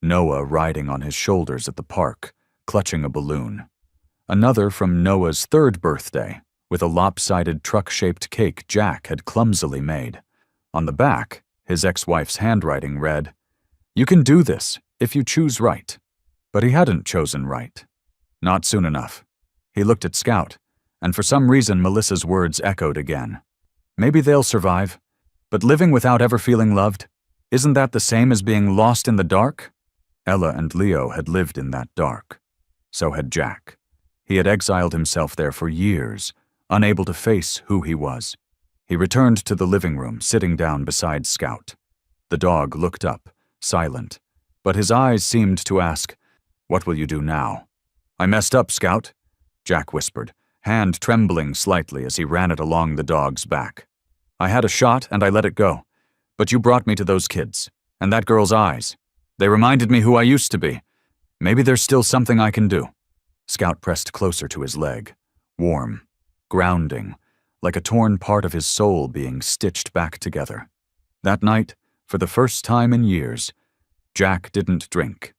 Noah riding on his shoulders at the park, clutching a balloon. Another from Noah's 3rd birthday, with a lopsided truck-shaped cake Jack had clumsily made. On the back, his ex-wife's handwriting read, You can do this, if you choose right. But he hadn't chosen right. Not soon enough. He looked at Scout, and for some reason Melissa's words echoed again. Maybe they'll survive, but living without ever feeling loved, isn't that the same as being lost in the dark? Ella and Leo had lived in that dark. So had Jack. He had exiled himself there for years, unable to face who he was. He returned to the living room, sitting down beside Scout. The dog looked up, silent, but his eyes seemed to ask, What will you do now? I messed up, Scout, Jack whispered, hand trembling slightly as he ran it along the dog's back. I had a shot and I let it go, but you brought me to those kids, and that girl's eyes. They reminded me who I used to be. Maybe there's still something I can do. Scout pressed closer to his leg, warm, grounding, like a torn part of his soul being stitched back together. That night, for the first time in years, Jack didn't drink.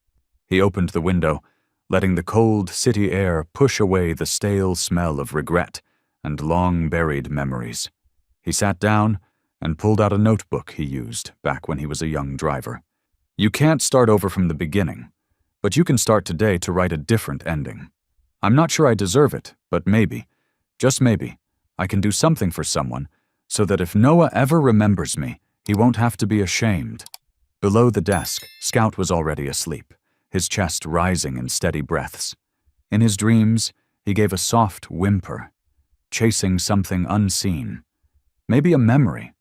He opened the window, letting the cold city air push away the stale smell of regret and long-buried memories. He sat down and pulled out a notebook he used back when he was a young driver. You can't start over from the beginning, but you can start today to write a different ending. I'm not sure I deserve it, but maybe, just maybe, I can do something for someone so that if Noah ever remembers me, he won't have to be ashamed. Below the desk, Scout was already asleep, his chest rising in steady breaths. In his dreams, he gave a soft whimper, chasing something unseen. Maybe a memory,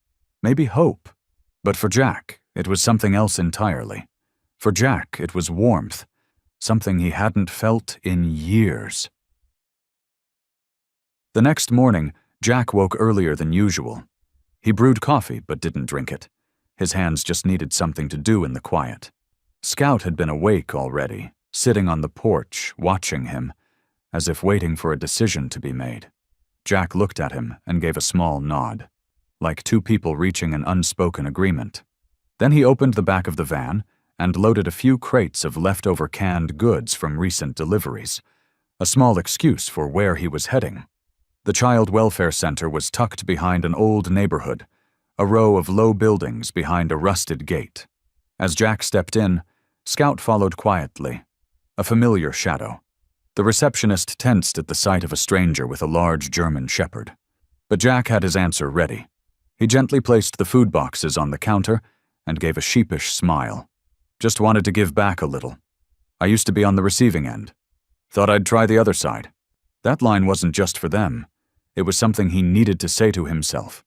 maybe hope. But for Jack, it was something else entirely. For Jack, it was warmth, something he hadn't felt in years. The next morning, Jack woke earlier than usual. He brewed coffee but didn't drink it. His hands just needed something to do in the quiet. Scout had been awake already, sitting on the porch, watching him, as if waiting for a decision to be made. Jack looked at him and gave a small nod, like two people reaching an unspoken agreement. Then he opened the back of the van and loaded a few crates of leftover canned goods from recent deliveries, a small excuse for where he was heading. The Child Welfare Center was tucked behind an old neighborhood, a row of low buildings behind a rusted gate. As Jack stepped in, Scout followed quietly, a familiar shadow. The receptionist tensed at the sight of a stranger with a large German shepherd. But Jack had his answer ready. He gently placed the food boxes on the counter and gave a sheepish smile. Just wanted to give back a little. I used to be on the receiving end. Thought I'd try the other side. That line wasn't just for them. It was something he needed to say to himself.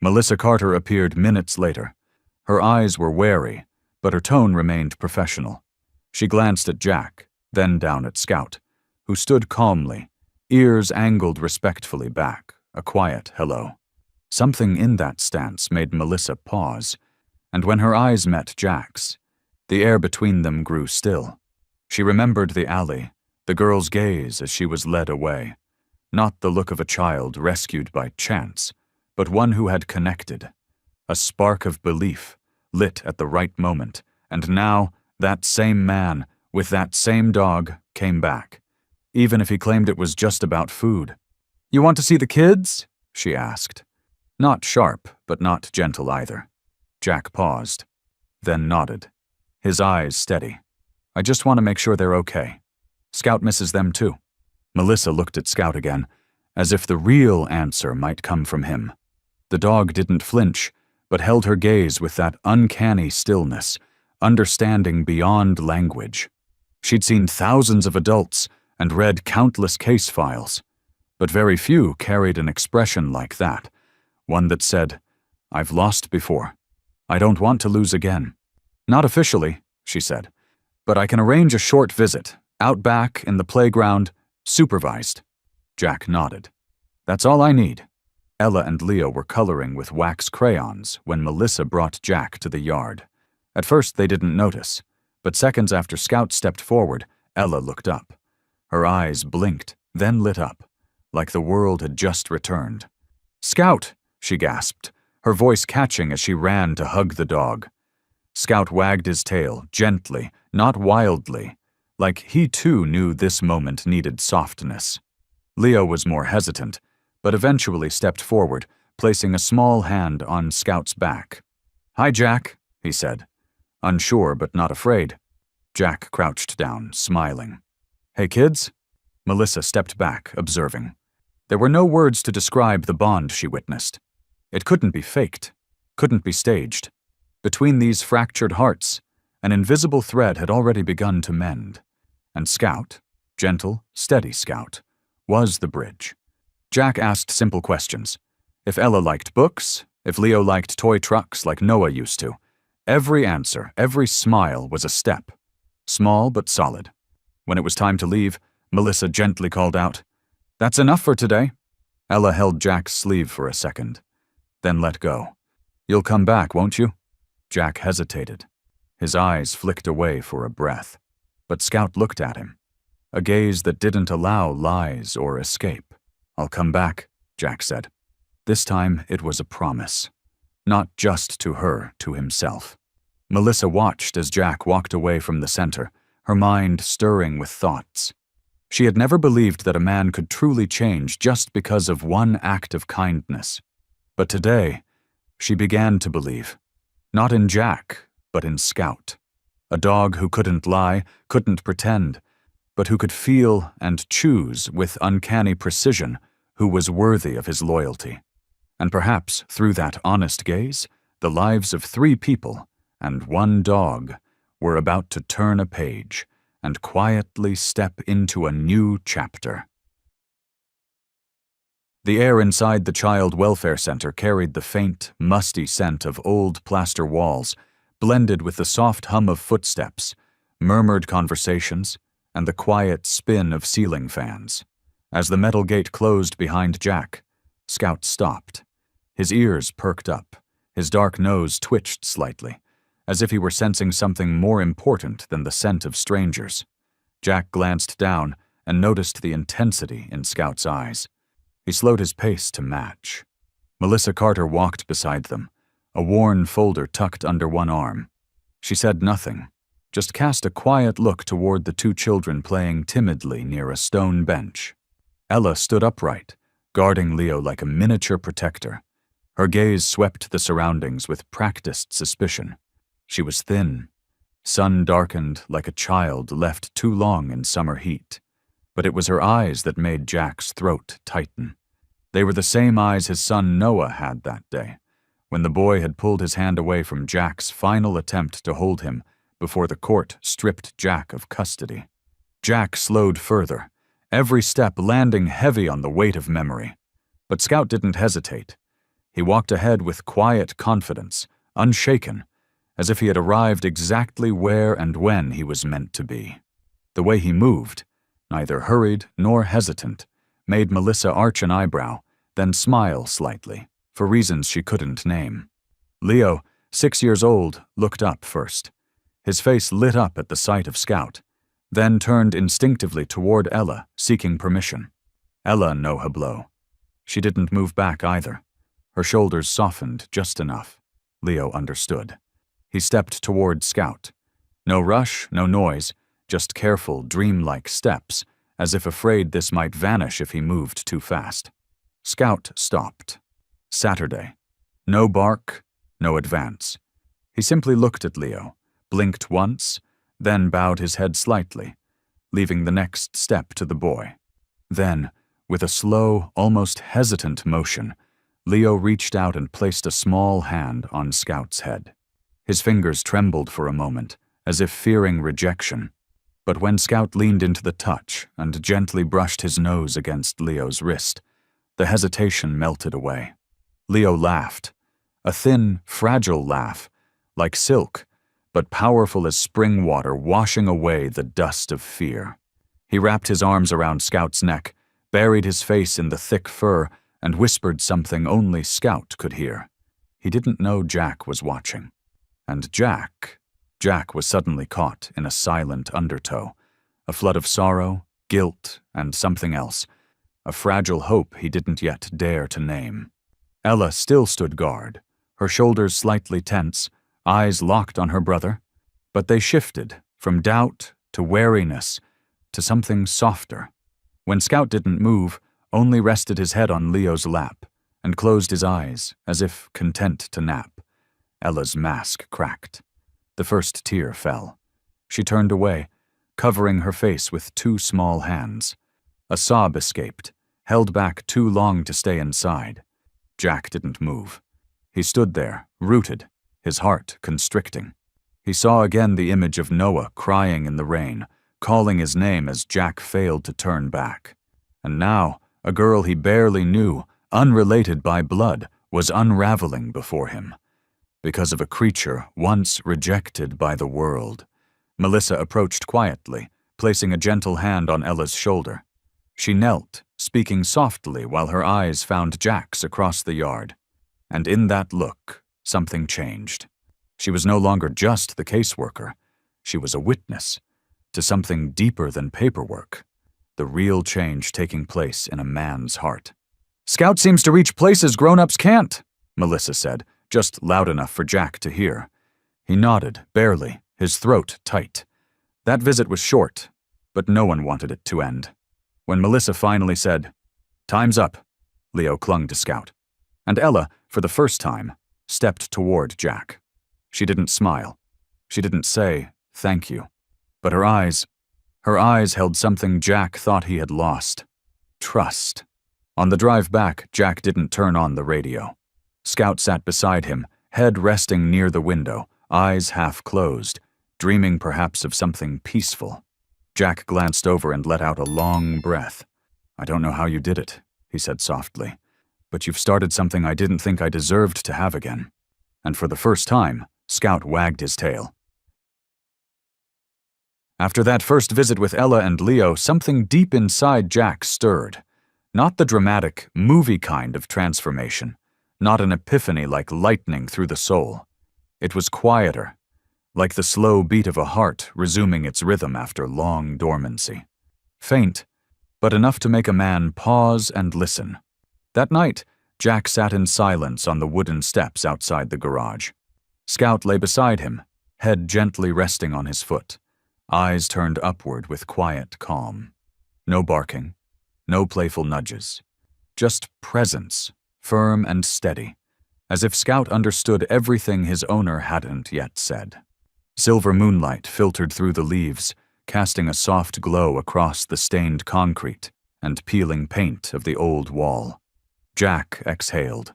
Melissa Carter appeared minutes later. Her eyes were wary, but her tone remained professional. She glanced at Jack, then down at Scout, who stood calmly, ears angled respectfully back, a quiet hello. Something in that stance made Melissa pause, and when her eyes met Jack's, the air between them grew still. She remembered the alley, the girl's gaze as she was led away. Not the look of a child rescued by chance, but one who had connected. A spark of belief, lit at the right moment, and now that same man, with that same dog, came back, even if he claimed it was just about food. "You want to see the kids?" she asked. Not sharp, but not gentle either. Jack paused, then nodded, his eyes steady. "I just want to make sure they're okay. Scout misses them too." Melissa looked at Scout again, as if the real answer might come from him. The dog didn't flinch, but held her gaze with that uncanny stillness, understanding beyond language. She'd seen thousands of adults and read countless case files, but very few carried an expression like that, one that said, "I've lost before. I don't want to lose again." "Not officially," she said, "but I can arrange a short visit, out back, in the playground, supervised." Jack nodded. "That's all I need." Ella and Leo were coloring with wax crayons when Melissa brought Jack to the yard. At first they didn't notice, but seconds after Scout stepped forward, Ella looked up. Her eyes blinked, then lit up, like the world had just returned. "Scout!" she gasped, her voice catching as she ran to hug the dog. Scout wagged his tail, gently, not wildly, like he too knew this moment needed softness. Leo was more hesitant, but eventually stepped forward, placing a small hand on Scout's back. "Hi, Jack," he said, unsure but not afraid. Jack crouched down, smiling. "Hey, kids?" Melissa stepped back, observing. There were no words to describe the bond she witnessed. It couldn't be faked, couldn't be staged. Between these fractured hearts, an invisible thread had already begun to mend. And Scout, gentle, steady Scout, was the bridge. Jack asked simple questions. If Ella liked books, if Leo liked toy trucks like Noah used to. Every answer, every smile was a step. Small but solid. When it was time to leave, Melissa gently called out, "That's enough for today." Ella held Jack's sleeve for a second, then let go. "You'll come back, won't you?" Jack hesitated. His eyes flicked away for a breath. But Scout looked at him, a gaze that didn't allow lies or escape. "I'll come back," Jack said. This time it was a promise. Not just to her, to himself. Melissa watched as Jack walked away from the center, her mind stirring with thoughts. She had never believed that a man could truly change just because of one act of kindness. But today, she began to believe. Not in Jack, but in Scout. A dog who couldn't lie, couldn't pretend, but who could feel and choose with uncanny precision who was worthy of his loyalty. And perhaps through that honest gaze, the lives of 3 people and 1 dog were about to turn a page and quietly step into a new chapter. The air inside the Child Welfare Center carried the faint, musty scent of old plaster walls, blended with the soft hum of footsteps, murmured conversations, and the quiet spin of ceiling fans. As the metal gate closed behind Jack, Scout stopped. His ears perked up, his dark nose twitched slightly, as if he were sensing something more important than the scent of strangers. Jack glanced down and noticed the intensity in Scout's eyes. He slowed his pace to match. Melissa Carter walked beside them, a worn folder tucked under one arm. She said nothing, just cast a quiet look toward the 2 children playing timidly near a stone bench. Ella stood upright, guarding Leo like a miniature protector. Her gaze swept the surroundings with practiced suspicion. She was thin, sun-darkened like a child left too long in summer heat. But it was her eyes that made Jack's throat tighten. They were the same eyes his son Noah had that day, when the boy had pulled his hand away from Jack's final attempt to hold him before the court stripped Jack of custody. Jack slowed further, every step landing heavy on the weight of memory. But Scout didn't hesitate. He walked ahead with quiet confidence, unshaken, as if he had arrived exactly where and when he was meant to be. The way he moved, neither hurried nor hesitant, made Melissa arch an eyebrow, then smile slightly, for reasons she couldn't name. Leo, 6 years old, looked up first. His face lit up at the sight of Scout, then turned instinctively toward Ella, seeking permission. Ella no hablo. She didn't move back either. Her shoulders softened just enough. Leo understood. He stepped toward Scout. No rush, no noise, just careful, dreamlike steps, as if afraid this might vanish if he moved too fast. Scout stopped. Saturday. No bark, no advance. He simply looked at Leo, blinked once, then bowed his head slightly, leaving the next step to the boy. Then, with a slow, almost hesitant motion, Leo reached out and placed a small hand on Scout's head. His fingers trembled for a moment, as if fearing rejection. But when Scout leaned into the touch and gently brushed his nose against Leo's wrist, the hesitation melted away. Leo laughed, a thin, fragile laugh, like silk, but powerful as spring water washing away the dust of fear. He wrapped his arms around Scout's neck, buried his face in the thick fur, and whispered something only Scout could hear. He didn't know Jack was watching. And Jack was suddenly caught in a silent undertow, a flood of sorrow, guilt, and something else, a fragile hope he didn't yet dare to name. Ella still stood guard, her shoulders slightly tense, eyes locked on her brother, but they shifted from doubt to wariness to something softer. When Scout didn't move, only rested his head on Leo's lap and closed his eyes as if content to nap, Ella's mask cracked. The first tear fell. She turned away, covering her face with 2 small hands. A sob escaped, held back too long to stay inside. Jack didn't move. He stood there, rooted, his heart constricting. He saw again the image of Noah crying in the rain, calling his name as Jack failed to turn back. And now, a girl he barely knew, unrelated by blood, was unraveling before him. Because of a creature once rejected by the world. Melissa approached quietly, placing a gentle hand on Ella's shoulder. She knelt, speaking softly while her eyes found Jack's across the yard. And in that look, something changed. She was no longer just the caseworker. She was a witness to something deeper than paperwork. The real change taking place in a man's heart. "Scout seems to reach places grown-ups can't," Melissa said, just loud enough for Jack to hear. He nodded, barely, his throat tight. That visit was short, but no one wanted it to end. When Melissa finally said, "Time's up," Leo clung to Scout. And Ella, for the first time, stepped toward Jack. She didn't smile. She didn't say, "Thank you." But her eyes held something Jack thought he had lost. Trust. On the drive back, Jack didn't turn on the radio. Scout sat beside him, head resting near the window, eyes half closed, dreaming perhaps of something peaceful. Jack glanced over and let out a long breath. "I don't know how you did it," he said softly, "but you've started something I didn't think I deserved to have again." And for the first time, Scout wagged his tail. After that first visit with Ella and Leo, something deep inside Jack stirred. Not the dramatic, movie kind of transformation, not an epiphany like lightning through the soul. It was quieter, like the slow beat of a heart resuming its rhythm after long dormancy. Faint, but enough to make a man pause and listen. That night, Jack sat in silence on the wooden steps outside the garage. Scout lay beside him, head gently resting on his foot, eyes turned upward with quiet calm. No barking, no playful nudges, just presence, firm and steady, as if Scout understood everything his owner hadn't yet said. Silver moonlight filtered through the leaves, casting a soft glow across the stained concrete and peeling paint of the old wall. Jack exhaled.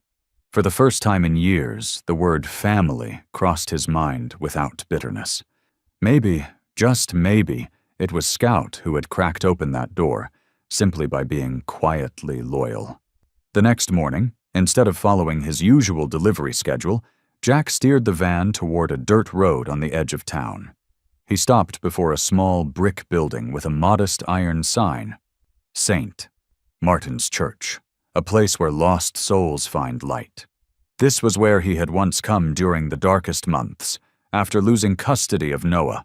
For the first time in years, the word family crossed his mind without bitterness. Maybe, just maybe, it was Scout who had cracked open that door, simply by being quietly loyal. The next morning, instead of following his usual delivery schedule, Jack steered the van toward a dirt road on the edge of town. He stopped before a small brick building with a modest iron sign. St. Martin's Church, a place where lost souls find light. This was where he had once come during the darkest months, after losing custody of Noah,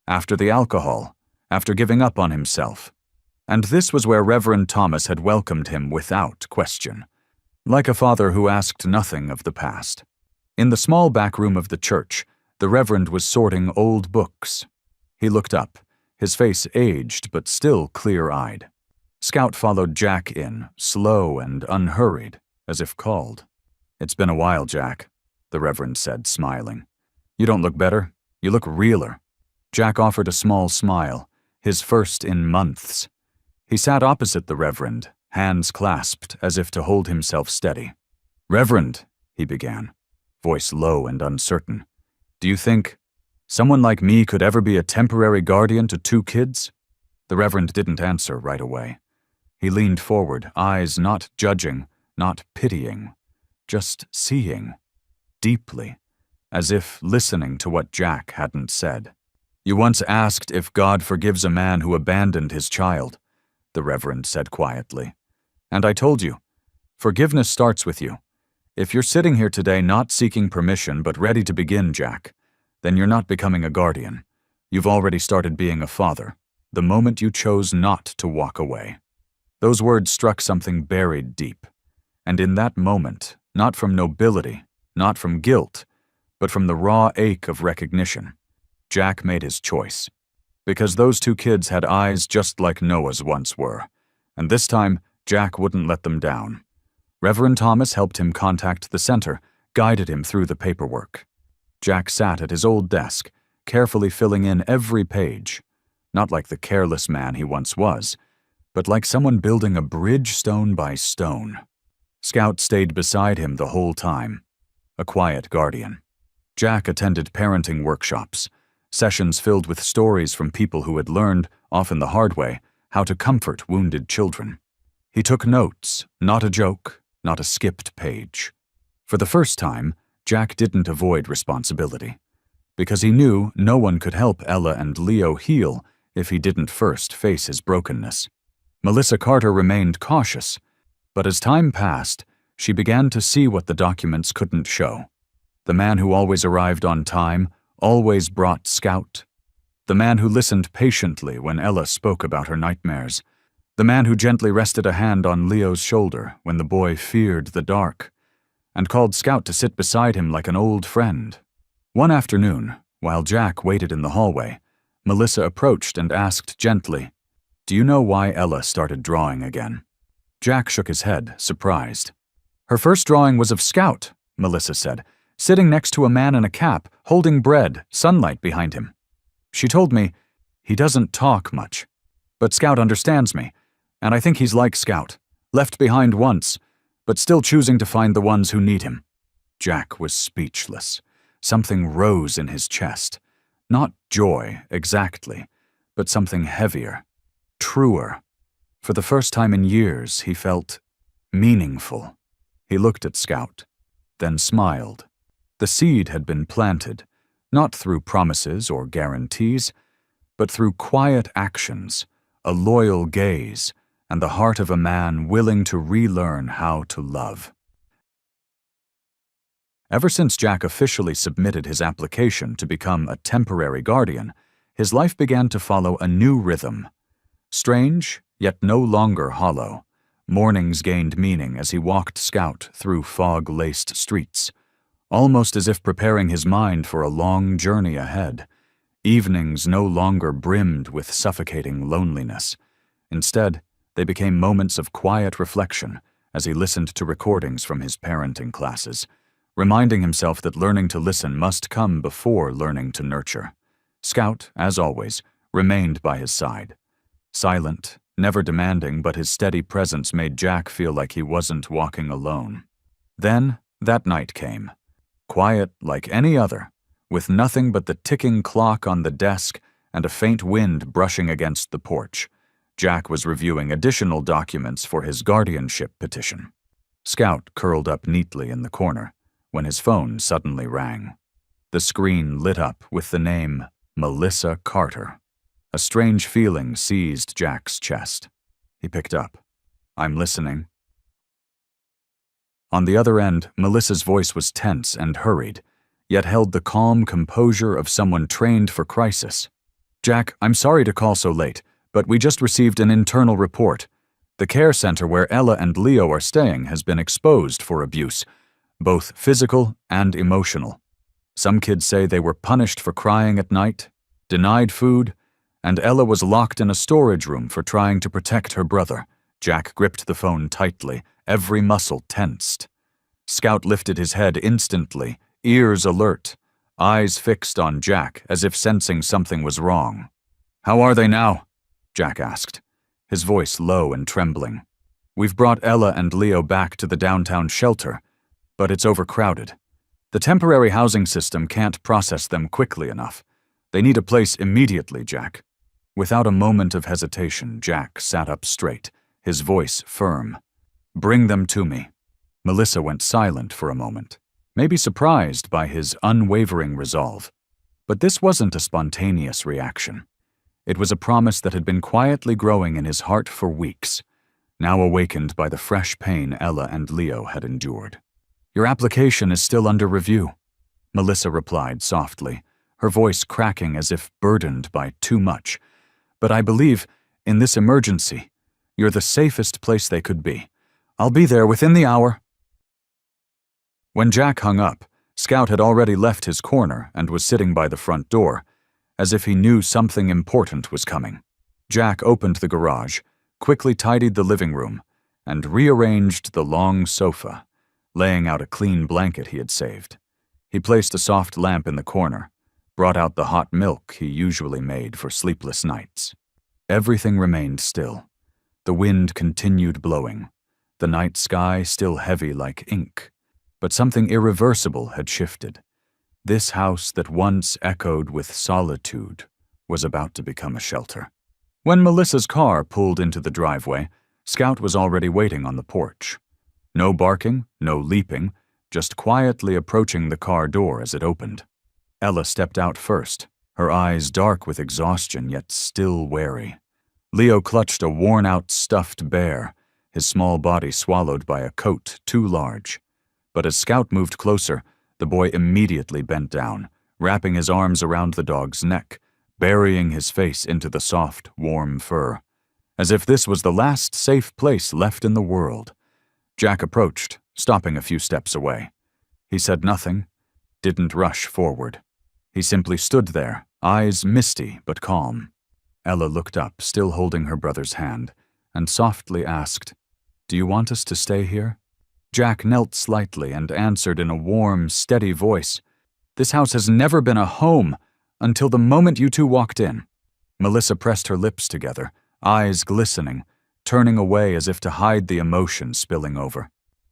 after the alcohol, after giving up on himself. And this was where Reverend Thomas had welcomed him without question, like a father who asked nothing of the past. In the small back room of the church, the Reverend was sorting old books. He looked up, his face aged but still clear-eyed. Scout followed Jack in, slow and unhurried, as if called. "It's been a while, Jack," the Reverend said, smiling. "You don't look better. You look realer." Jack offered a small smile, his first in months. He sat opposite the Reverend, hands clasped as if to hold himself steady. "Reverend," he began, voice low and uncertain, "do you think someone like me could ever be a temporary guardian to 2 kids?" The Reverend didn't answer right away. He leaned forward, eyes not judging, not pitying, just seeing, deeply, as if listening to what Jack hadn't said. "You once asked if God forgives a man who abandoned his child," the Reverend said quietly. "And I told you, forgiveness starts with you. If you're sitting here today not seeking permission but ready to begin, Jack, then you're not becoming a guardian. You've already started being a father, the moment you chose not to walk away." Those words struck something buried deep. And in that moment, not from nobility, not from guilt, but from the raw ache of recognition, Jack made his choice. Because those 2 kids had eyes just like Noah's once were, and this time Jack wouldn't let them down. Reverend Thomas helped him contact the center, guided him through the paperwork. Jack sat at his old desk, carefully filling in every page, not like the careless man he once was, but like someone building a bridge stone by stone. Scout stayed beside him the whole time, a quiet guardian. Jack attended parenting workshops, sessions filled with stories from people who had learned, often the hard way, how to comfort wounded children. He took notes, not a joke, not a skipped page. For the first time, Jack didn't avoid responsibility, because he knew no one could help Ella and Leo heal if he didn't first face his brokenness. Melissa Carter remained cautious, but as time passed, she began to see what the documents couldn't show. The man who always arrived on time, always brought Scout. The man who listened patiently when Ella spoke about her nightmares. The man who gently rested a hand on Leo's shoulder when the boy feared the dark, and called Scout to sit beside him like an old friend. One afternoon, while Jack waited in the hallway, Melissa approached and asked gently, "Do you know why Ella started drawing again?" Jack shook his head, surprised. "Her first drawing was of Scout," Melissa said, "sitting next to a man in a cap, holding bread, sunlight behind him. She told me, 'He doesn't talk much. But Scout understands me, and I think he's like Scout, left behind once, but still choosing to find the ones who need him.'" Jack was speechless. Something rose in his chest. Not joy, exactly, but something heavier, truer. For the first time in years, he felt meaningful. He looked at Scout, then smiled. The seed had been planted, not through promises or guarantees, but through quiet actions, a loyal gaze, and the heart of a man willing to relearn how to love. Ever since Jack officially submitted his application to become a temporary guardian, his life began to follow a new rhythm. Strange, yet no longer hollow, mornings gained meaning as he walked Scout through fog-laced streets, almost as if preparing his mind for a long journey ahead. Evenings no longer brimmed with suffocating loneliness. Instead, they became moments of quiet reflection as he listened to recordings from his parenting classes, reminding himself that learning to listen must come before learning to nurture. Scout, as always, remained by his side. Silent, never demanding, but his steady presence made Jack feel like he wasn't walking alone. Then, that night came. Quiet like any other, with nothing but the ticking clock on the desk and a faint wind brushing against the porch. Jack was reviewing additional documents for his guardianship petition. Scout curled up neatly in the corner when his phone suddenly rang. The screen lit up with the name Melissa Carter. A strange feeling seized Jack's chest. He picked up. "I'm listening." On the other end, Melissa's voice was tense and hurried, yet held the calm composure of someone trained for crisis. "Jack, I'm sorry to call so late, but we just received an internal report. The care center where Ella and Leo are staying has been exposed for abuse, both physical and emotional. Some kids say they were punished for crying at night, denied food, and Ella was locked in a storage room for trying to protect her brother." Jack gripped the phone tightly, every muscle tensed. Scout lifted his head instantly, ears alert, eyes fixed on Jack as if sensing something was wrong. "How are they now?" Jack asked, his voice low and trembling. "We've brought Ella and Leo back to the downtown shelter, but it's overcrowded. The temporary housing system can't process them quickly enough. They need a place immediately, Jack." Without a moment of hesitation, Jack sat up straight, his voice firm. "Bring them to me." Melissa went silent for a moment, maybe surprised by his unwavering resolve. But this wasn't a spontaneous reaction. It was a promise that had been quietly growing in his heart for weeks, now awakened by the fresh pain Ella and Leo had endured. "Your application is still under review," Melissa replied softly, her voice cracking as if burdened by too much. "But I believe, in this emergency, you're the safest place they could be. I'll be there within the hour." When Jack hung up, Scout had already left his corner and was sitting by the front door, as if he knew something important was coming. Jack opened the garage, quickly tidied the living room, and rearranged the long sofa, laying out a clean blanket he had saved. He placed a soft lamp in the corner, brought out the hot milk he usually made for sleepless nights. Everything remained still. The wind continued blowing, the night sky still heavy like ink. But something irreversible had shifted. This house that once echoed with solitude was about to become a shelter. When Melissa's car pulled into the driveway, Scout was already waiting on the porch. No barking, no leaping, just quietly approaching the car door as it opened. Ella stepped out first, her eyes dark with exhaustion yet still wary. Leo clutched a worn-out stuffed bear, his small body swallowed by a coat too large. But as Scout moved closer, the boy immediately bent down, wrapping his arms around the dog's neck, burying his face into the soft, warm fur, as if this was the last safe place left in the world. Jack approached, stopping a few steps away. He said nothing, didn't rush forward. He simply stood there, eyes misty but calm. Ella looked up, still holding her brother's hand, and softly asked, "Do you want us to stay here?" Jack knelt slightly and answered in a warm, steady voice, "This house has never been a home until the moment you two walked in." Melissa pressed her lips together, eyes glistening, turning away as if to hide the emotion spilling over.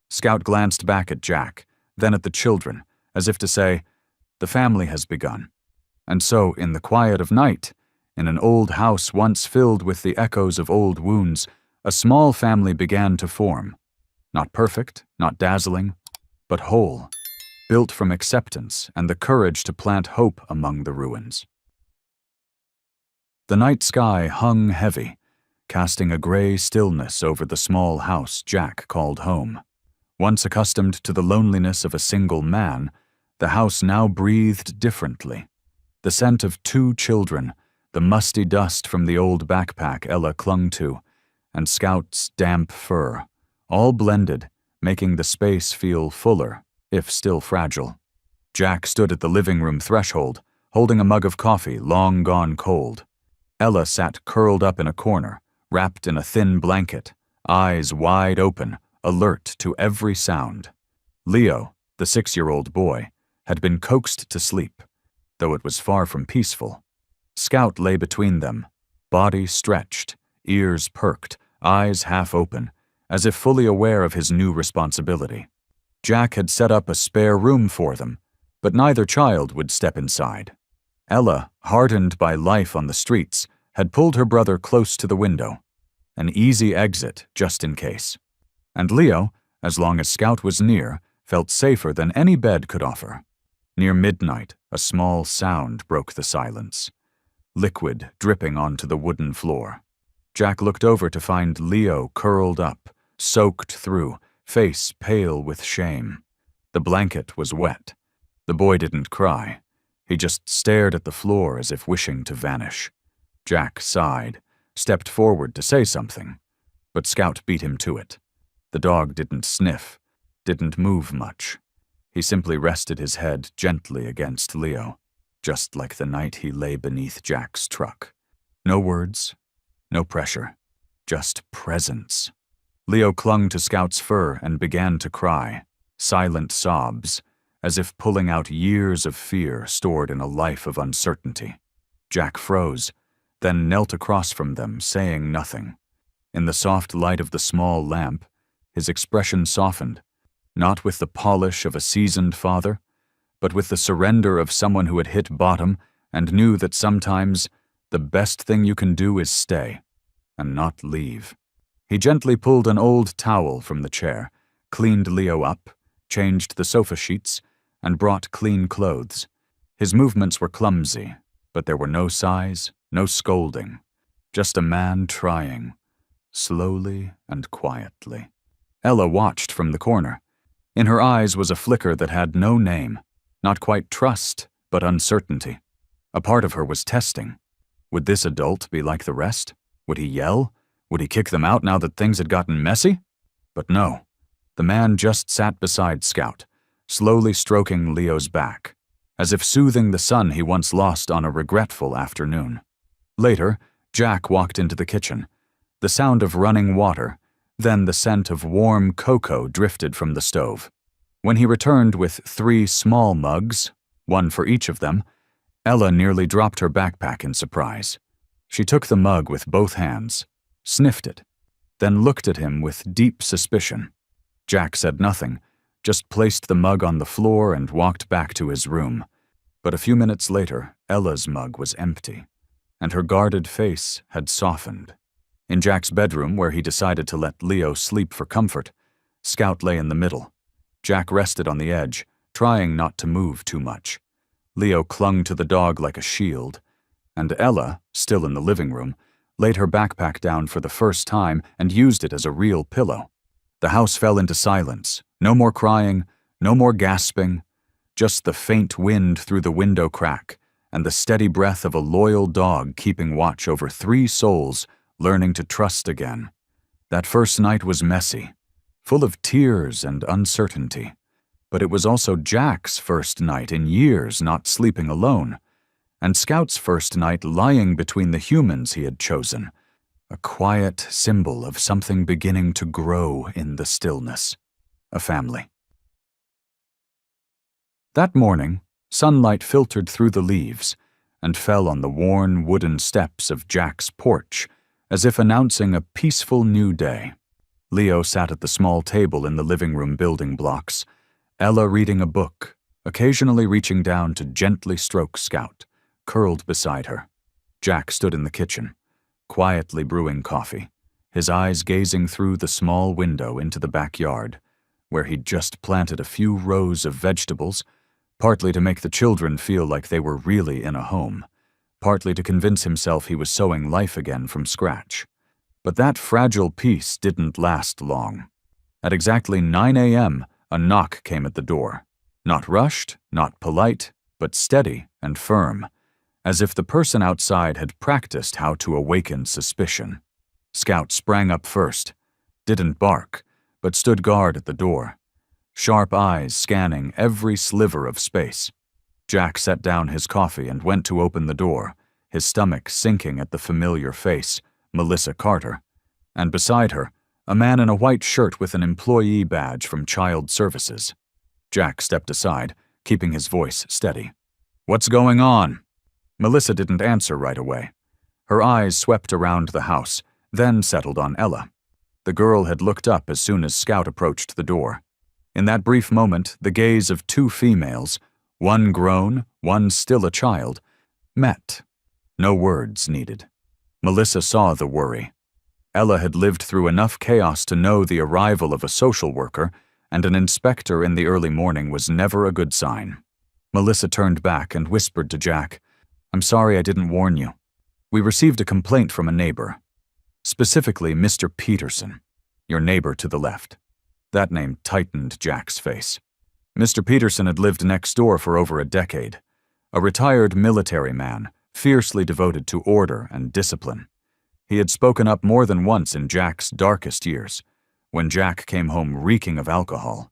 Scout glanced back at Jack, then at the children, as if to say, "The family has begun." And so, in the quiet of night, in an old house once filled with the echoes of old wounds, a small family began to form. Not perfect, not dazzling, but whole, built from acceptance and the courage to plant hope among the ruins. The night sky hung heavy, casting a gray stillness over the small house Jack called home. Once accustomed to the loneliness of a single man, the house now breathed differently. The scent of 2 children, the musty dust from the old backpack Ella clung to, and Scout's damp fur, all blended, making the space feel fuller, if still fragile. Jack stood at the living room threshold, holding a mug of coffee long gone cold. Ella sat curled up in a corner, wrapped in a thin blanket, eyes wide open, alert to every sound. Leo, the 6-year-old boy, had been coaxed to sleep, though it was far from peaceful. Scout lay between them, body stretched, ears perked, eyes half open, as if fully aware of his new responsibility. Jack had set up a spare room for them, but neither child would step inside. Ella, hardened by life on the streets, had pulled her brother close to the window, an easy exit just in case. And Leo, as long as Scout was near, felt safer than any bed could offer. Near midnight, a small sound broke the silence, liquid dripping onto the wooden floor. Jack looked over to find Leo curled up, soaked through, face pale with shame. The blanket was wet. The boy didn't cry. He just stared at the floor as if wishing to vanish. Jack sighed, stepped forward to say something, but Scout beat him to it. The dog didn't sniff, didn't move much. He simply rested his head gently against Leo, just like the night he lay beneath Jack's truck. No words, no pressure, just presence. Leo clung to Scout's fur and began to cry, silent sobs, as if pulling out years of fear stored in a life of uncertainty. Jack froze, then knelt across from them, saying nothing. In the soft light of the small lamp, his expression softened, not with the polish of a seasoned father, but with the surrender of someone who had hit bottom and knew that sometimes the best thing you can do is stay, and not leave. He gently pulled an old towel from the chair, cleaned Leo up, changed the sofa sheets, and brought clean clothes. His movements were clumsy, but there were no sighs, no scolding, just a man trying, slowly and quietly. Ella watched from the corner. In her eyes was a flicker that had no name, not quite trust, but uncertainty. A part of her was testing. Would this adult be like the rest? Would he yell? Would he kick them out now that things had gotten messy? But no. The man just sat beside Scout, slowly stroking Leo's back, as if soothing the son he once lost on a regretful afternoon. Later, Jack walked into the kitchen. The sound of running water, then the scent of warm cocoa drifted from the stove. When he returned with 3 small mugs, one for each of them, Ella nearly dropped her backpack in surprise. She took the mug with both hands, sniffed it, then looked at him with deep suspicion. Jack said nothing, just placed the mug on the floor and walked back to his room. But a few minutes later, Ella's mug was empty, and her guarded face had softened. In Jack's bedroom, where he decided to let Leo sleep for comfort, Scout lay in the middle. Jack rested on the edge, trying not to move too much. Leo clung to the dog like a shield, and Ella, still in the living room, laid her backpack down for the first time and used it as a real pillow. The house fell into silence. No more crying, no more gasping, just the faint wind through the window crack and the steady breath of a loyal dog keeping watch over 3 souls learning to trust again. That first night was messy, full of tears and uncertainty, but it was also Jack's first night in years not sleeping alone, and Scout's first night lying between the humans he had chosen, a quiet symbol of something beginning to grow in the stillness. A family. That morning, sunlight filtered through the leaves and fell on the worn wooden steps of Jack's porch, as if announcing a peaceful new day. Leo sat at the small table in the living room building blocks, Ella reading a book, occasionally reaching down to gently stroke Scout, curled beside her. Jack stood in the kitchen, quietly brewing coffee, his eyes gazing through the small window into the backyard, where he'd just planted a few rows of vegetables, partly to make the children feel like they were really in a home, partly to convince himself he was sowing life again from scratch. But that fragile peace didn't last long. At exactly 9 a.m., a knock came at the door. Not rushed, not polite, but steady and firm, as if the person outside had practiced how to awaken suspicion. Scout sprang up first, didn't bark, but stood guard at the door, sharp eyes scanning every sliver of space. Jack set down his coffee and went to open the door, his stomach sinking at the familiar face, Melissa Carter, and beside her, a man in a white shirt with an employee badge from Child Services. Jack stepped aside, keeping his voice steady. "What's going on?" Melissa didn't answer right away. Her eyes swept around the house, then settled on Ella. The girl had looked up as soon as Scout approached the door. In that brief moment, the gaze of two females, one grown, one still a child, met. No words needed. Melissa saw the worry. Ella had lived through enough chaos to know the arrival of a social worker and an inspector in the early morning was never a good sign. Melissa turned back and whispered to Jack, "I'm sorry I didn't warn you. We received a complaint from a neighbor. Specifically, Mr. Peterson, your neighbor to the left." That name tightened Jack's face. Mr. Peterson had lived next door for over a decade. A retired military man, fiercely devoted to order and discipline. He had spoken up more than once in Jack's darkest years, when Jack came home reeking of alcohol.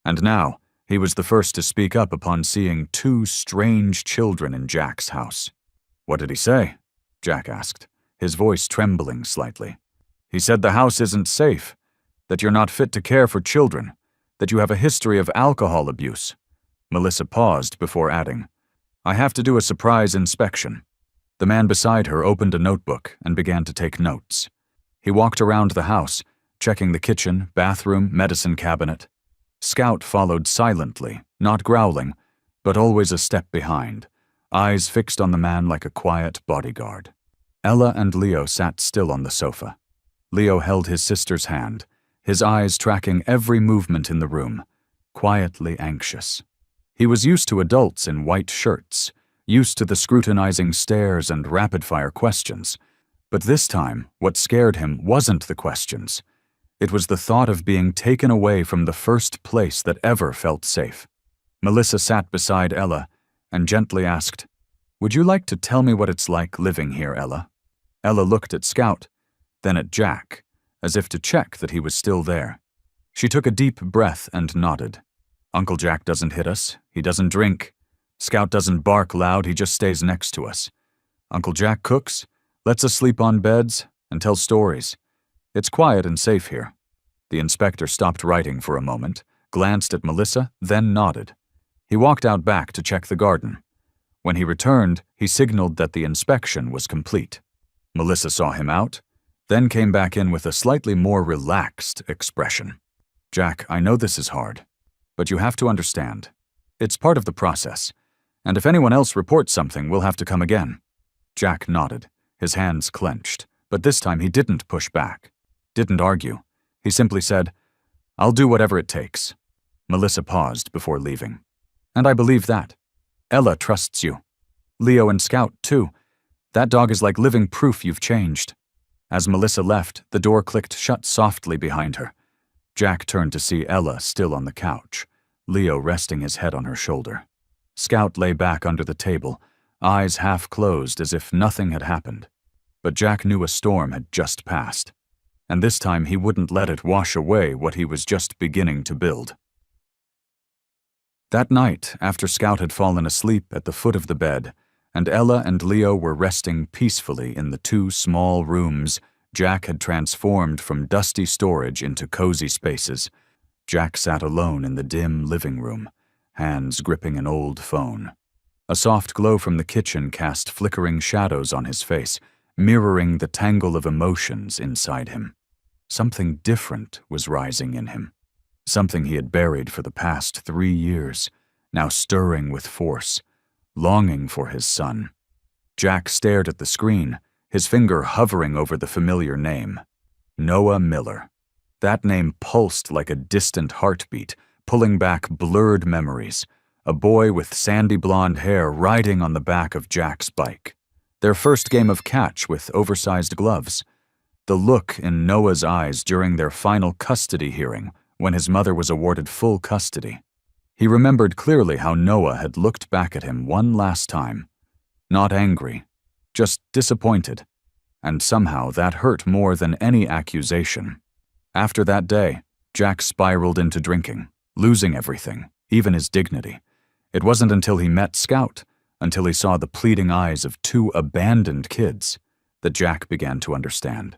And now, he was the first to speak up upon seeing two strange children in Jack's house. "What did he say?" Jack asked, his voice trembling slightly. "He said the house isn't safe, that you're not fit to care for children, that you have a history of alcohol abuse." Melissa paused before adding, "I have to do a surprise inspection." The man beside her opened a notebook and began to take notes. He walked around the house, checking the kitchen, bathroom, medicine cabinet. Scout followed silently, not growling, but always a step behind, eyes fixed on the man like a quiet bodyguard. Ella and Leo sat still on the sofa. Leo held his sister's hand, his eyes tracking every movement in the room, quietly anxious. He was used to adults in white shirts, used to the scrutinizing stares and rapid-fire questions. But this time, what scared him wasn't the questions. It was the thought of being taken away from the first place that ever felt safe. Melissa sat beside Ella and gently asked, "Would you like to tell me what it's like living here, Ella?" Ella looked at Scout, then at Jack, as if to check that he was still there. She took a deep breath and nodded. "Uncle Jack doesn't hit us. He doesn't drink. Scout doesn't bark loud, he just stays next to us. Uncle Jack cooks, lets us sleep on beds, and tells stories. It's quiet and safe here." The inspector stopped writing for a moment, glanced at Melissa, then nodded. He walked out back to check the garden. When he returned, he signaled that the inspection was complete. Melissa saw him out, then came back in with a slightly more relaxed expression. "Jack, I know this is hard, but you have to understand. It's part of the process. And if anyone else reports something, we'll have to come again." Jack nodded, his hands clenched, but this time he didn't push back, didn't argue. He simply said, "I'll do whatever it takes." Melissa paused before leaving. "And I believe that. Ella trusts you. Leo and Scout, too. That dog is like living proof you've changed." As Melissa left, the door clicked shut softly behind her. Jack turned to see Ella still on the couch, Leo resting his head on her shoulder. Scout lay back under the table, eyes half closed as if nothing had happened. But Jack knew a storm had just passed, and this time he wouldn't let it wash away what he was just beginning to build. That night, after Scout had fallen asleep at the foot of the bed, and Ella and Leo were resting peacefully in the two small rooms Jack had transformed from dusty storage into cozy spaces. Jack sat alone in the dim living room, hands gripping an old phone. A soft glow from the kitchen cast flickering shadows on his face, mirroring the tangle of emotions inside him. Something different was rising in him. Something he had buried for the past 3 years, now stirring with force, longing for his son. Jack stared at the screen, his finger hovering over the familiar name. Noah Miller. That name pulsed like a distant heartbeat, pulling back blurred memories. A boy with sandy blonde hair riding on the back of Jack's bike. Their first game of catch with oversized gloves. The look in Noah's eyes during their final custody hearing when his mother was awarded full custody. He remembered clearly how Noah had looked back at him one last time. Not angry, just disappointed. And somehow that hurt more than any accusation. After that day, Jack spiraled into drinking, losing everything, even his dignity. It wasn't until he met Scout, until he saw the pleading eyes of 2 abandoned kids, that Jack began to understand.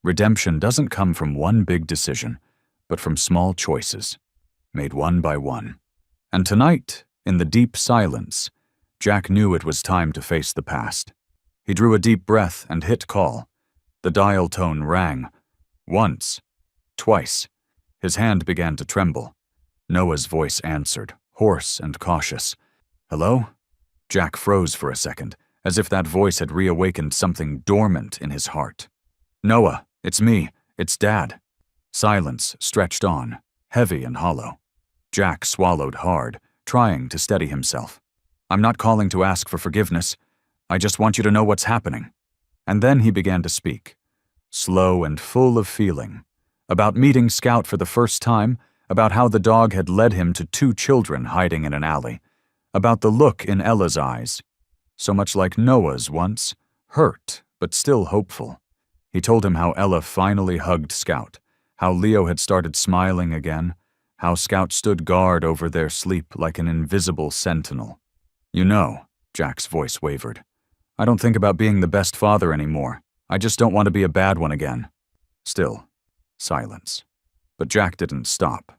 Redemption doesn't come from one big decision, but from small choices, made one by one. And tonight, in the deep silence, Jack knew it was time to face the past. He drew a deep breath and hit call. The dial tone rang. Once. Twice. His hand began to tremble. Noah's voice answered, hoarse and cautious. Hello? Jack froze for a second, as if that voice had reawakened something dormant in his heart. Noah, it's me. It's Dad. Silence stretched on, heavy and hollow. Jack swallowed hard, trying to steady himself. I'm not calling to ask for forgiveness. I just want you to know what's happening. And then he began to speak, slow and full of feeling, about meeting Scout for the first time, about how the dog had led him to 2 children hiding in an alley, about the look in Ella's eyes, so much like Noah's once, hurt but still hopeful. He told him how Ella finally hugged Scout, how Leo had started smiling again, how Scout stood guard over their sleep like an invisible sentinel. You know, Jack's voice wavered. I don't think about being the best father anymore. I just don't want to be a bad one again. Still, silence. But Jack didn't stop.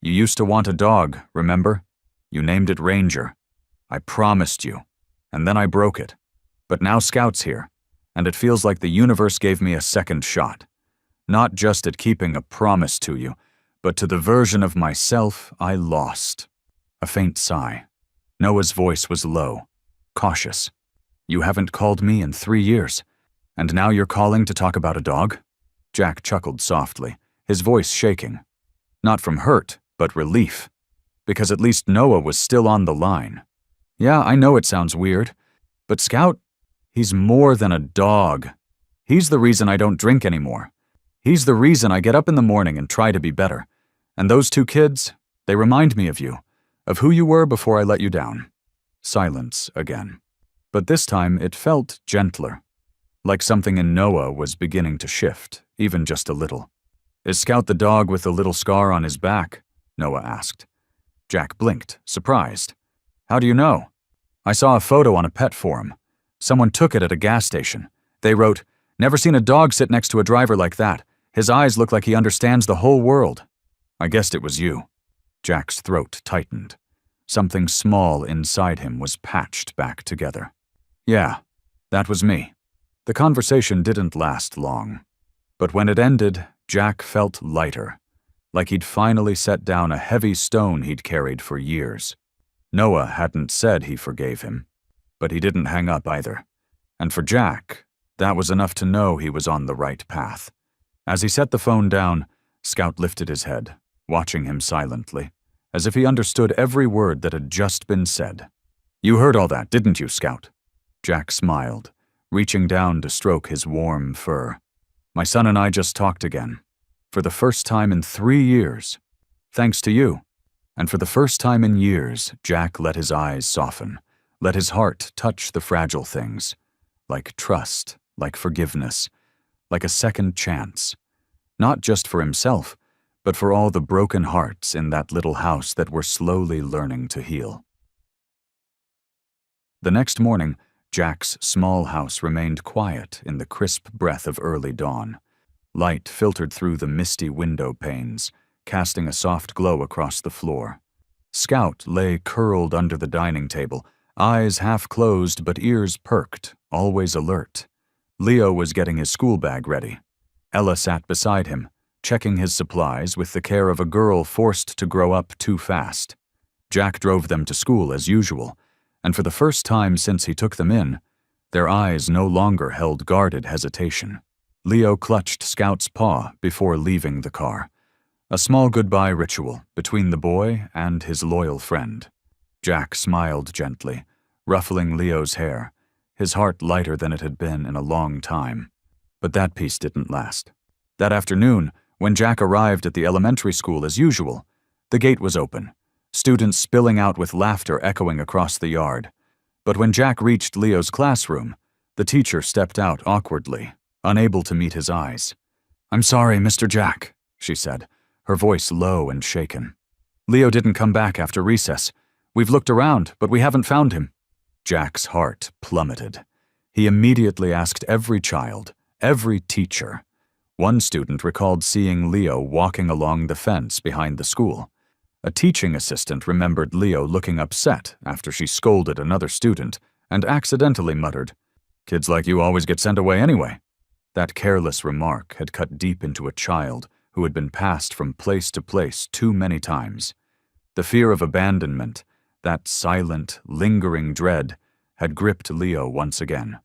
You used to want a dog, remember? You named it Ranger. I promised you, and then I broke it. But now Scout's here, and it feels like the universe gave me a second shot. Not just at keeping a promise to you, but to the version of myself I lost. A faint sigh. Noah's voice was low, cautious. You haven't called me in 3 years, and now you're calling to talk about a dog? Jack chuckled softly, his voice shaking. Not from hurt, but relief. Because at least Noah was still on the line. Yeah, I know it sounds weird, but Scout, he's more than a dog. He's the reason I don't drink anymore. He's the reason I get up in the morning and try to be better. And those 2 kids, they remind me of you, of who you were before I let you down. Silence again. But this time it felt gentler, like something in Noah was beginning to shift, even just a little. Is Scout the dog with the little scar on his back? Noah asked. Jack blinked, surprised. How do you know? I saw a photo on a pet forum. Someone took it at a gas station. They wrote, never seen a dog sit next to a driver like that. His eyes look like he understands the whole world. I guessed it was you. Jack's throat tightened. Something small inside him was patched back together. Yeah, that was me. The conversation didn't last long. But when it ended, Jack felt lighter, like he'd finally set down a heavy stone he'd carried for years. Noah hadn't said he forgave him, but he didn't hang up either. And for Jack, that was enough to know he was on the right path. As he set the phone down, Scout lifted his head, watching him silently, as if he understood every word that had just been said. You heard all that, didn't you, Scout? Jack smiled, reaching down to stroke his warm fur. My son and I just talked again. For the first time in 3 years. Thanks to you. And for the first time in years, Jack let his eyes soften, let his heart touch the fragile things, like trust, like forgiveness, like a second chance. Not just for himself, but for all the broken hearts in that little house that were slowly learning to heal. The next morning, Jack's small house remained quiet in the crisp breath of early dawn. Light filtered through the misty window panes, casting a soft glow across the floor. Scout lay curled under the dining table, eyes half closed but ears perked, always alert. Leo was getting his school bag ready. Ella sat beside him, checking his supplies with the care of a girl forced to grow up too fast. Jack drove them to school as usual, and for the first time since he took them in, their eyes no longer held guarded hesitation. Leo clutched Scout's paw before leaving the car, a small goodbye ritual between the boy and his loyal friend. Jack smiled gently, ruffling Leo's hair, his heart lighter than it had been in a long time. But that peace didn't last. That afternoon, when Jack arrived at the elementary school as usual, the gate was open, students spilling out with laughter echoing across the yard. But when Jack reached Leo's classroom, the teacher stepped out awkwardly, unable to meet his eyes. "I'm sorry, Mr. Jack," she said, her voice low and shaken. "Leo didn't come back after recess. We've looked around, but we haven't found him." Jack's heart plummeted. He immediately asked every child, every teacher. One student recalled seeing Leo walking along the fence behind the school. A teaching assistant remembered Leo looking upset after she scolded another student and accidentally muttered, "Kids like you always get sent away anyway." That careless remark had cut deep into a child who had been passed from place to place too many times. The fear of abandonment, that silent, lingering dread, had gripped Leo once again.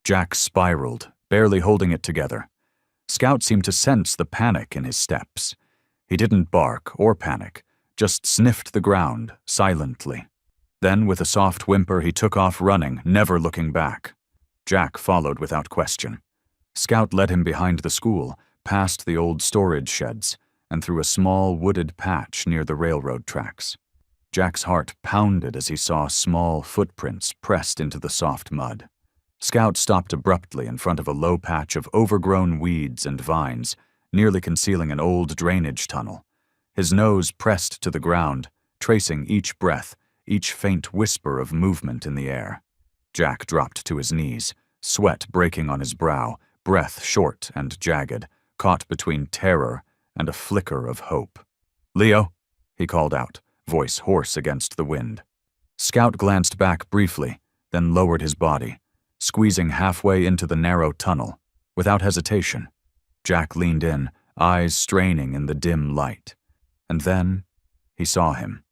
Jack spiraled, barely holding it together. Scout seemed to sense the panic in his steps. He didn't bark or panic, just sniffed the ground, silently. Then, with a soft whimper, he took off running, never looking back. Jack followed without question. Scout led him behind the school, past the old storage sheds, and through a small wooded patch near the railroad tracks. Jack's heart pounded as he saw small footprints pressed into the soft mud. Scout stopped abruptly in front of a low patch of overgrown weeds and vines, nearly concealing an old drainage tunnel. His nose pressed to the ground, tracing each breath, each faint whisper of movement in the air. Jack dropped to his knees, sweat breaking on his brow, breath short and jagged, caught between terror and a flicker of hope. "Leo," he called out, voice hoarse against the wind. Scout glanced back briefly, then lowered his body, squeezing halfway into the narrow tunnel, without hesitation. Jack leaned in, eyes straining in the dim light. And then he saw him.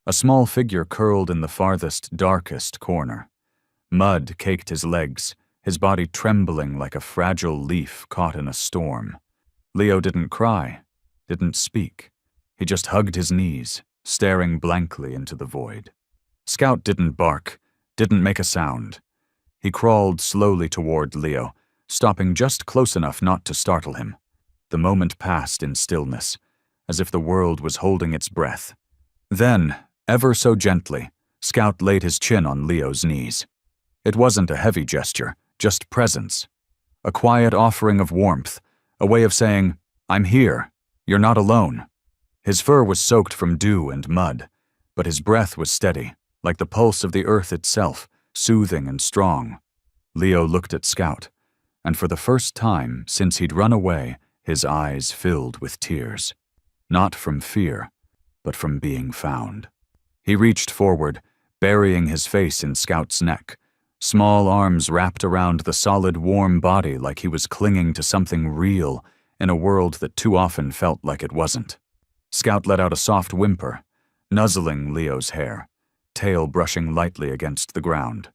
A small figure curled in the farthest, darkest corner. Mud caked his legs, his body trembling like a fragile leaf caught in a storm. Leo didn't cry, didn't speak. He just hugged his knees, staring blankly into the void. Scout didn't bark, didn't make a sound. He crawled slowly toward Leo, stopping just close enough not to startle him. The moment passed in stillness, as if the world was holding its breath. Then, ever so gently, Scout laid his chin on Leo's knees. It wasn't a heavy gesture, just presence. A quiet offering of warmth, a way of saying, "I'm here, you're not alone." His fur was soaked from dew and mud, but his breath was steady, like the pulse of the earth itself, soothing and strong. Leo looked at Scout, and for the first time since he'd run away, his eyes filled with tears. Not from fear, but from being found. He reached forward, burying his face in Scout's neck, small arms wrapped around the solid, warm body like he was clinging to something real in a world that too often felt like it wasn't. Scout let out a soft whimper, nuzzling Leo's hair, tail brushing lightly against the ground.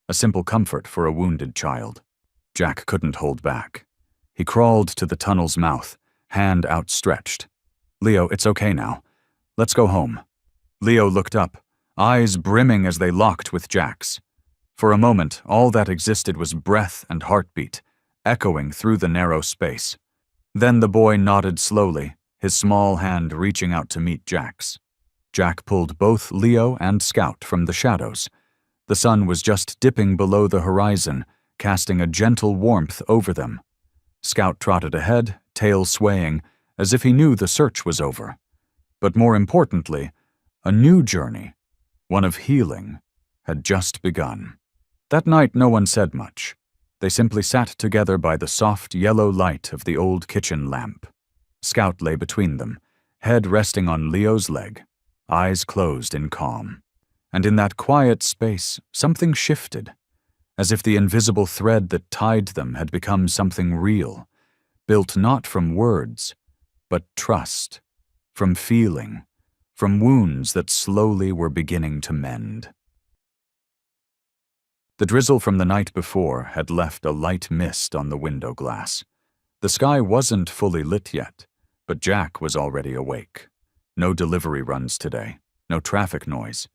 A simple comfort for a wounded child. Jack couldn't hold back. He crawled to the tunnel's mouth, hand outstretched. "Leo, it's okay now. Let's go home." Leo looked up, eyes brimming as they locked with Jack's. For a moment, all that existed was breath and heartbeat, echoing through the narrow space. Then the boy nodded slowly, his small hand reaching out to meet Jack's. Jack pulled both Leo and Scout from the shadows. The sun was just dipping below the horizon, casting a gentle warmth over them. Scout trotted ahead, tail swaying, as if he knew the search was over. But more importantly, a new journey, one of healing, had just begun. That night no one said much. They simply sat together by the soft yellow light of the old kitchen lamp. Scout lay between them, head resting on Leo's leg, eyes closed in calm. And in that quiet space, something shifted, as if the invisible thread that tied them had become something real, built not from words, but trust, from feeling, from wounds that slowly were beginning to mend. The drizzle from the night before had left a light mist on the window glass. The sky wasn't fully lit yet, but Jack was already awake. No delivery runs today, no traffic noise,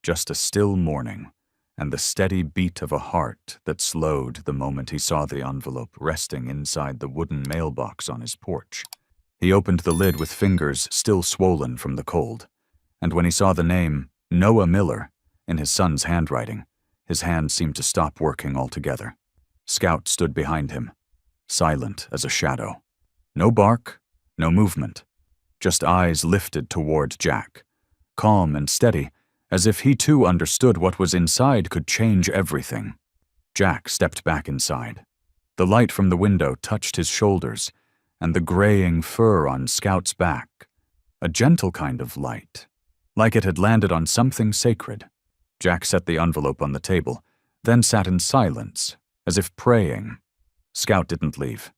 just a still morning, and the steady beat of a heart that slowed the moment he saw the envelope resting inside the wooden mailbox on his porch. He opened the lid with fingers still swollen from the cold, and when he saw the name, Noah Miller, in his son's handwriting, his hand seemed to stop working altogether. Scout stood behind him, silent as a shadow. No bark, no movement, just eyes lifted toward Jack, calm and steady, as if he too understood what was inside could change everything. Jack stepped back inside. The light from the window touched his shoulders, and the graying fur on Scout's back, a gentle kind of light, like it had landed on something sacred. Jack set the envelope on the table, then sat in silence, as if praying. Scout didn't leave.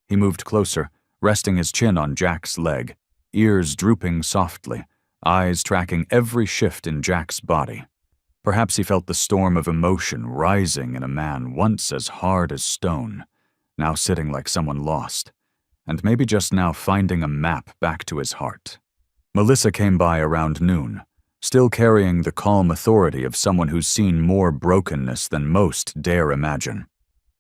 He moved closer, resting his chin on Jack's leg, ears drooping softly, eyes tracking every shift in Jack's body. Perhaps he felt the storm of emotion rising in a man once as hard as stone, now sitting like someone lost, and maybe just now finding a map back to his heart. Melissa came by around noon, still carrying the calm authority of someone who's seen more brokenness than most dare imagine.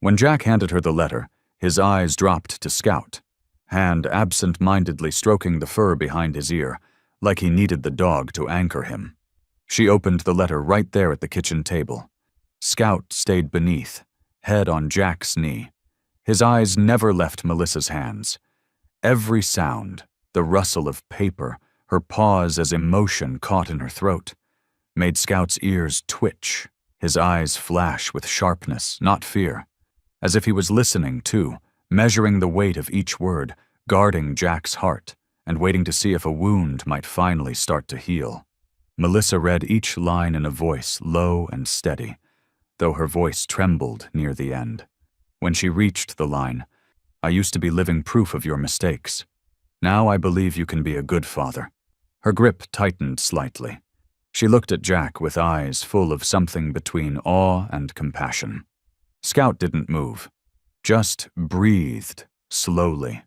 When Jack handed her the letter, his eyes dropped to Scout, hand absent-mindedly stroking the fur behind his ear, like he needed the dog to anchor him. She opened the letter right there at the kitchen table. Scout stayed beneath, head on Jack's knee. His eyes never left Melissa's hands. Every sound, the rustle of paper, her pause as emotion caught in her throat, made Scout's ears twitch, his eyes flash with sharpness, not fear, as if he was listening too, measuring the weight of each word, guarding Jack's heart, and waiting to see if a wound might finally start to heal. Melissa read each line in a voice low and steady, though her voice trembled near the end. When she reached the line, "I used to be living proof of your mistakes. Now I believe you can be a good father." Her grip tightened slightly. She looked at Jack with eyes full of something between awe and compassion. Scout didn't move, just breathed slowly.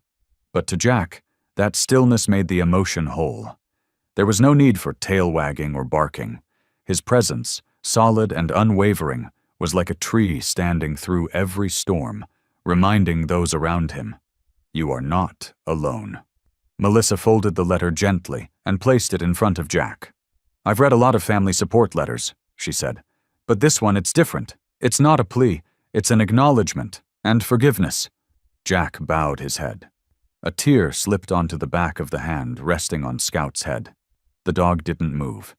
But to Jack, that stillness made the emotion whole. There was no need for tail wagging or barking. His presence, solid and unwavering, was like a tree standing through every storm, reminding those around him, "You are not alone." Melissa folded the letter gently and placed it in front of Jack. "I've read a lot of family support letters," she said, "but this one, it's different. It's not a plea, it's an acknowledgement and forgiveness." Jack bowed his head. A tear slipped onto the back of the hand resting on Scout's head. The dog didn't move.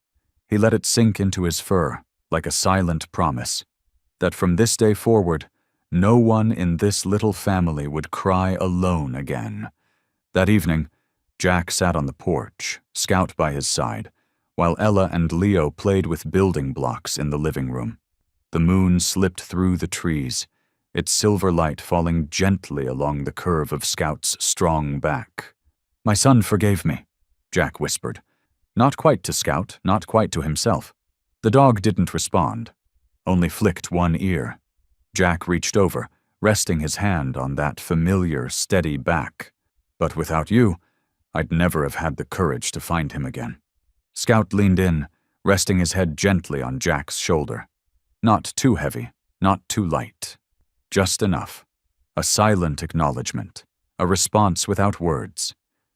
He let it sink into his fur, like a silent promise, that from this day forward, no one in this little family would cry alone again. That evening, Jack sat on the porch, Scout by his side, while Ella and Leo played with building blocks in the living room. The moon slipped through the trees, its silver light falling gently along the curve of Scout's strong back. "My son forgave me," Jack whispered. Not quite to Scout, not quite to himself. The dog didn't respond, only flicked one ear. Jack reached over, resting his hand on that familiar, steady back. "But without you, I'd never have had the courage to find him again." Scout leaned in, resting his head gently on Jack's shoulder. Not too heavy, not too light. Just enough. A silent acknowledgement, a response without words.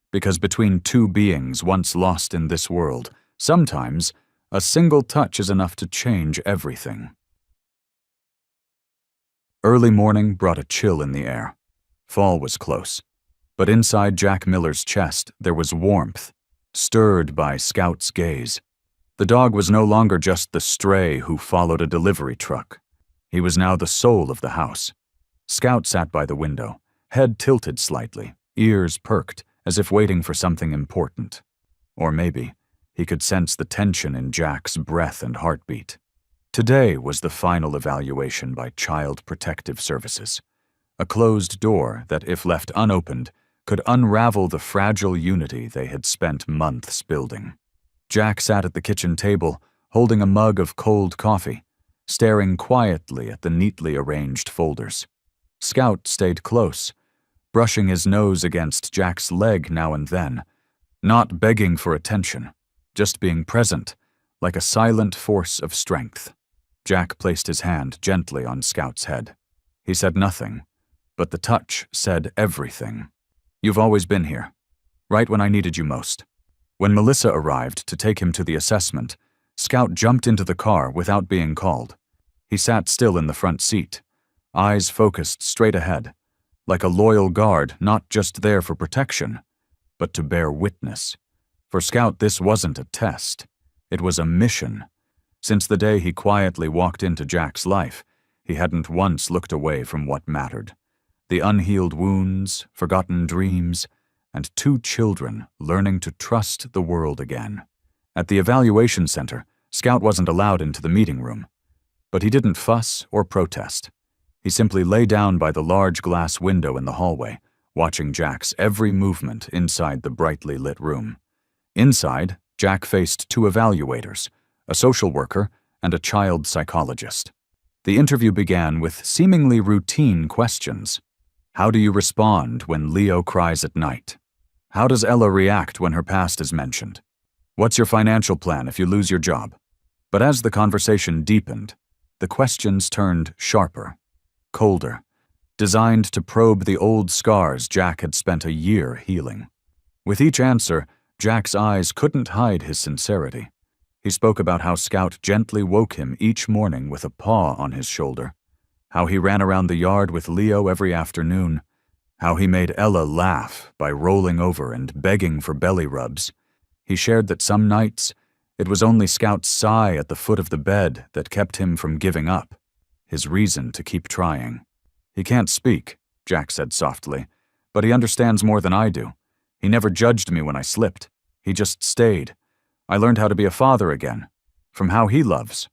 Because between two beings once lost in this world, sometimes a single touch is enough to change everything. Early morning brought a chill in the air. Fall was close. But inside Jack Miller's chest there was warmth, stirred by Scout's gaze. The dog was no longer just the stray who followed a delivery truck. He was now the soul of the house. Scout sat by the window, head tilted slightly, ears perked, as if waiting for something important. Or maybe he could sense the tension in Jack's breath and heartbeat. Today was the final evaluation by Child Protective Services, a closed door that, if left unopened, could unravel the fragile unity they had spent months building. Jack sat at the kitchen table, holding a mug of cold coffee, staring quietly at the neatly arranged folders. Scout stayed close, brushing his nose against Jack's leg now and then, not begging for attention, just being present, like a silent force of strength. Jack placed his hand gently on Scout's head. He said nothing, but the touch said everything. "You've always been here, right when I needed you most." When Melissa arrived to take him to the assessment, Scout jumped into the car without being called. He sat still in the front seat, eyes focused straight ahead, like a loyal guard not just there for protection, but to bear witness. For Scout, this wasn't a test. It was a mission. Since the day he quietly walked into Jack's life, he hadn't once looked away from what mattered. The unhealed wounds, forgotten dreams, and 2 children learning to trust the world again. At the evaluation center, Scout wasn't allowed into the meeting room. But he didn't fuss or protest. He simply lay down by the large glass window in the hallway, watching Jack's every movement inside the brightly lit room. Inside, Jack faced 2 evaluators, a social worker and a child psychologist. The interview began with seemingly routine questions. How do you respond when Leo cries at night? How does Ella react when her past is mentioned? What's your financial plan if you lose your job? But as the conversation deepened, the questions turned sharper, colder, designed to probe the old scars Jack had spent a year healing. With each answer, Jack's eyes couldn't hide his sincerity. He spoke about how Scout gently woke him each morning with a paw on his shoulder, how he ran around the yard with Leo every afternoon, how he made Ella laugh by rolling over and begging for belly rubs. He shared that some nights, it was only Scout's sigh at the foot of the bed that kept him from giving up, his reason to keep trying. "He can't speak," Jack said softly, "but he understands more than I do. He never judged me when I slipped. He just stayed. I learned how to be a father again, from how he loves."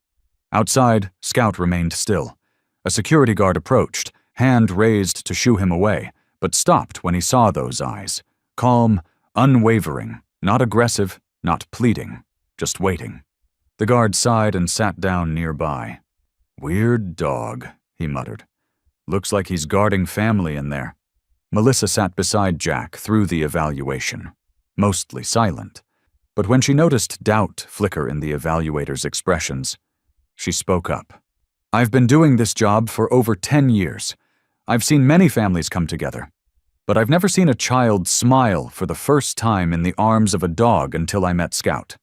Outside, Scout remained still. A security guard approached, hand raised to shoo him away, but stopped when he saw those eyes. Calm, unwavering, not aggressive, not pleading, just waiting. The guard sighed and sat down nearby. "Weird dog," he muttered. "Looks like he's guarding family in there." Melissa sat beside Jack through the evaluation, mostly silent. But when she noticed doubt flicker in the evaluator's expressions, she spoke up. "I've been doing this job for over 10 years. I've seen many families come together. But I've never seen a child smile for the first time in the arms of a dog until I met Scout.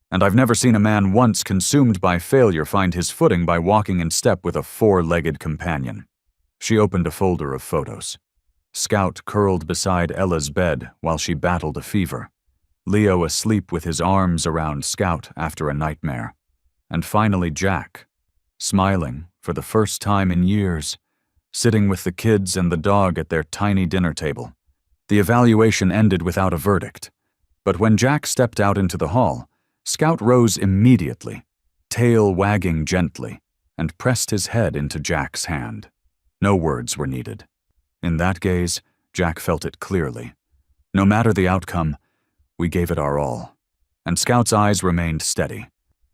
And I've never seen a man once consumed by failure find his footing by walking in step with a 4-legged companion." She opened a folder of photos. Scout curled beside Ella's bed while she battled a fever. Leo asleep with his arms around Scout after a nightmare. And finally Jack, smiling for the first time in years, sitting with the kids and the dog at their tiny dinner table. The evaluation ended without a verdict. But when Jack stepped out into the hall, Scout rose immediately, tail wagging gently, and pressed his head into Jack's hand. No words were needed. In that gaze, Jack felt it clearly. No matter the outcome, we gave it our all. And Scout's eyes remained steady.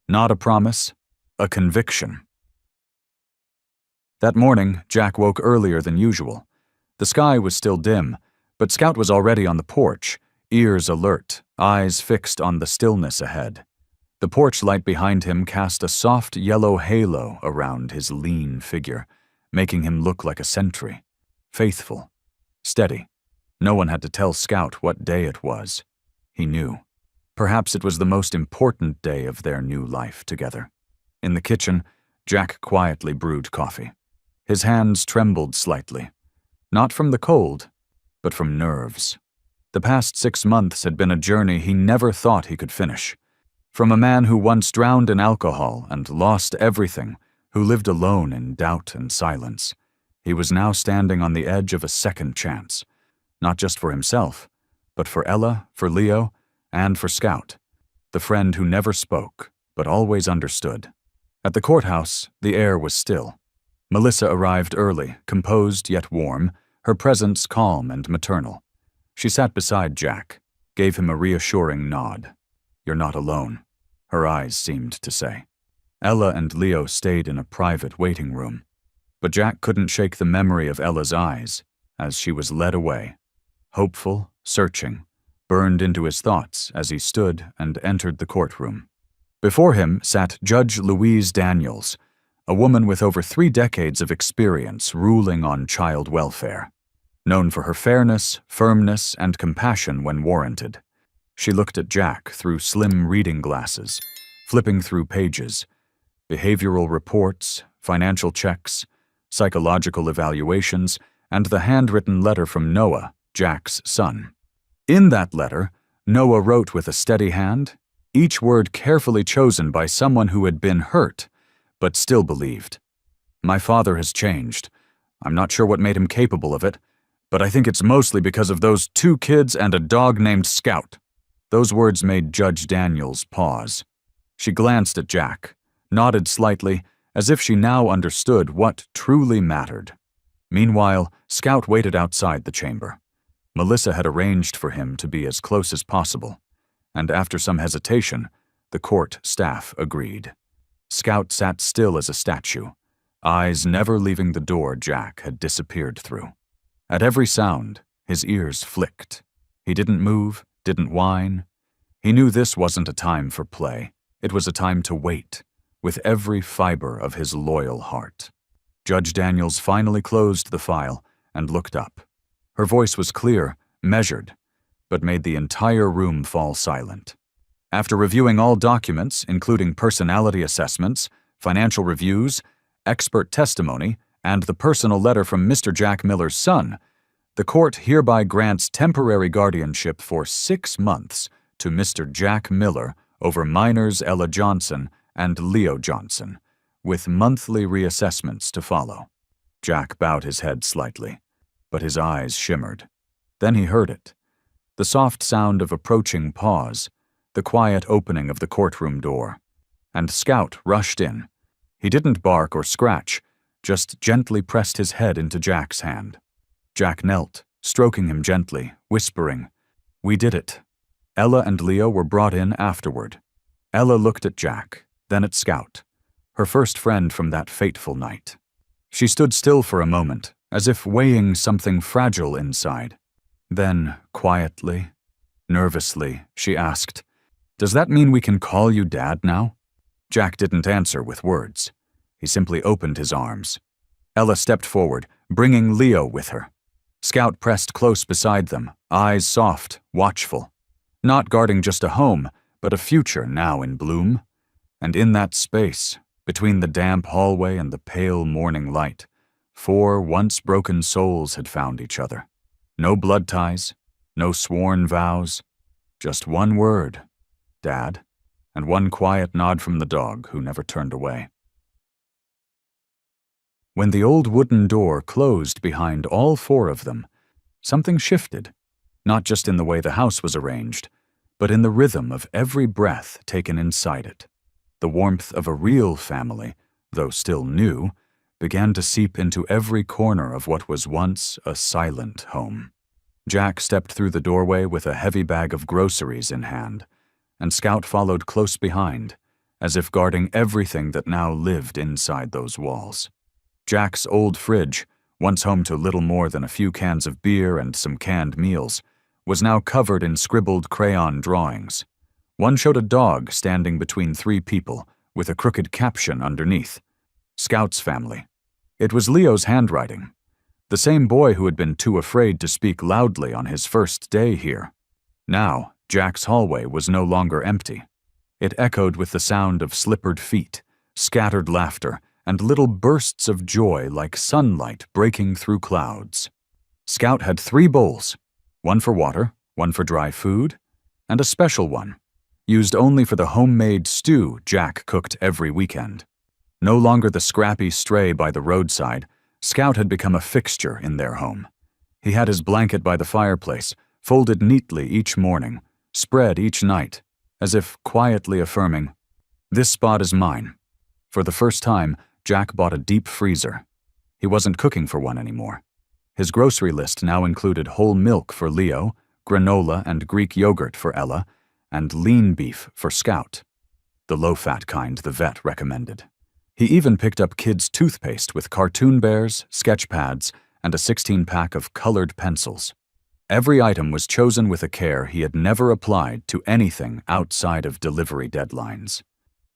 Not a promise, a conviction. That morning, Jack woke earlier than usual. The sky was still dim, but Scout was already on the porch, ears alert, eyes fixed on the stillness ahead. The porch light behind him cast a soft yellow halo around his lean figure, making him look like a sentry. Faithful, steady. No one had to tell Scout what day it was. He knew. Perhaps it was the most important day of their new life together. In the kitchen, Jack quietly brewed coffee. His hands trembled slightly, not from the cold, but from nerves. The past 6 months had been a journey he never thought he could finish. From a man who once drowned in alcohol and lost everything, who lived alone in doubt and silence. He was now standing on the edge of a second chance, not just for himself, but for Ella, for Leo, and for Scout, the friend who never spoke, but always understood. At the courthouse, the air was still. Melissa arrived early, composed yet warm, her presence calm and maternal. She sat beside Jack, gave him a reassuring nod. "You're not alone," her eyes seemed to say. Ella and Leo stayed in a private waiting room, but Jack couldn't shake the memory of Ella's eyes as she was led away. Hopeful, searching, burned into his thoughts as he stood and entered the courtroom. Before him sat Judge Louise Daniels, a woman with over 3 decades of experience ruling on child welfare, known for her fairness, firmness, and compassion when warranted. She looked at Jack through slim reading glasses, flipping through pages, behavioral reports, financial checks, psychological evaluations, and the handwritten letter from Noah, Jack's son. In that letter, Noah wrote with a steady hand, each word carefully chosen by someone who had been hurt, but still believed. "My father has changed. I'm not sure what made him capable of it, but I think it's mostly because of those 2 kids and a dog named Scout." Those words made Judge Daniels pause. She glanced at Jack, nodded slightly, as if she now understood what truly mattered. Meanwhile, Scout waited outside the chamber. Melissa had arranged for him to be as close as possible, and after some hesitation, the court staff agreed. Scout sat still as a statue, eyes never leaving the door Jack had disappeared through. At every sound, his ears flicked. He didn't move, didn't whine. He knew this wasn't a time for play. It was a time to wait, with every fiber of his loyal heart. Judge Daniels finally closed the file and looked up. Her voice was clear, measured, but made the entire room fall silent. After reviewing all documents, including personality assessments, financial reviews, expert testimony, and the personal letter from Mr. Jack Miller's son, the court hereby grants temporary guardianship for 6 months to Mr. Jack Miller over minors Ella Johnson and Leo Johnson, with monthly reassessments to follow. Jack bowed his head slightly, but his eyes shimmered. Then he heard it, the soft sound of approaching pause, the quiet opening of the courtroom door, and Scout rushed in. He didn't bark or scratch, just gently pressed his head into Jack's hand. Jack knelt, stroking him gently, whispering, "We did it." Ella and Leo were brought in afterward. Ella looked at Jack, then at Scout, her first friend from that fateful night. She stood still for a moment, as if weighing something fragile inside. Then, quietly, nervously, she asked, "Does that mean we can call you Dad now?" Jack didn't answer with words. He simply opened his arms. Ella stepped forward, bringing Leo with her. Scout pressed close beside them, eyes soft, watchful. Not guarding just a home, but a future now in bloom. And in that space, between the damp hallway and the pale morning light, 4 once-broken souls had found each other. No blood ties, no sworn vows, just one word, Dad, and one quiet nod from the dog who never turned away. When the old wooden door closed behind all 4 of them, something shifted, not just in the way the house was arranged, but in the rhythm of every breath taken inside it. The warmth of a real family, though still new, began to seep into every corner of what was once a silent home. Jack stepped through the doorway with a heavy bag of groceries in hand, and Scout followed close behind, as if guarding everything that now lived inside those walls. Jack's old fridge, once home to little more than a few cans of beer and some canned meals, was now covered in scribbled crayon drawings. One showed a dog standing between 3 people, with a crooked caption underneath, "Scout's family." It was Leo's handwriting, the same boy who had been too afraid to speak loudly on his first day here. Now, Jack's hallway was no longer empty. It echoed with the sound of slippered feet, scattered laughter, and little bursts of joy like sunlight breaking through clouds. Scout had 3 bowls, one for water, one for dry food, and a special one, used only for the homemade stew Jack cooked every weekend. No longer the scrappy stray by the roadside, Scout had become a fixture in their home. He had his blanket by the fireplace, folded neatly each morning, spread each night, as if quietly affirming, "This spot is mine." For the first time, Jack bought a deep freezer. He wasn't cooking for one anymore. His grocery list now included whole milk for Leo, granola and Greek yogurt for Ella, and lean beef for Scout, the low-fat kind the vet recommended. He even picked up kids' toothpaste with cartoon bears, sketch pads, and a 16-pack of colored pencils. Every item was chosen with a care he had never applied to anything outside of delivery deadlines.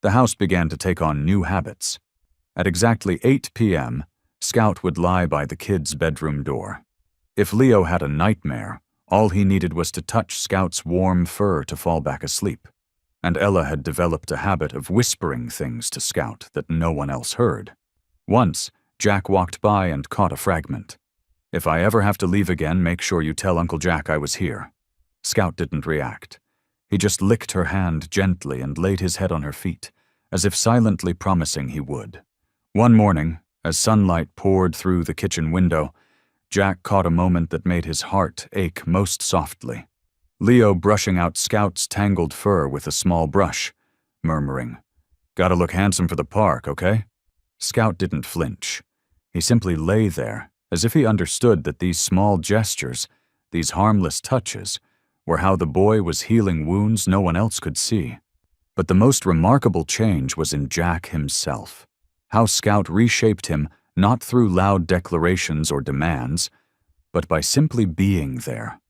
The house began to take on new habits. At exactly 8 p.m., Scout would lie by the kids' bedroom door. If Leo had a nightmare, all he needed was to touch Scout's warm fur to fall back asleep. And Ella had developed a habit of whispering things to Scout that no one else heard. Once, Jack walked by and caught a fragment. "If I ever have to leave again, make sure you tell Uncle Jack I was here." Scout didn't react. He just licked her hand gently and laid his head on her feet, as if silently promising he would. One morning, as sunlight poured through the kitchen window, Jack caught a moment that made his heart ache most softly. Leo brushing out Scout's tangled fur with a small brush, murmuring, "Gotta look handsome for the park, okay?" Scout didn't flinch. He simply lay there, as if he understood that these small gestures, these harmless touches, were how the boy was healing wounds no one else could see. But the most remarkable change was in Jack himself. How Scout reshaped him not through loud declarations or demands, but by simply being there,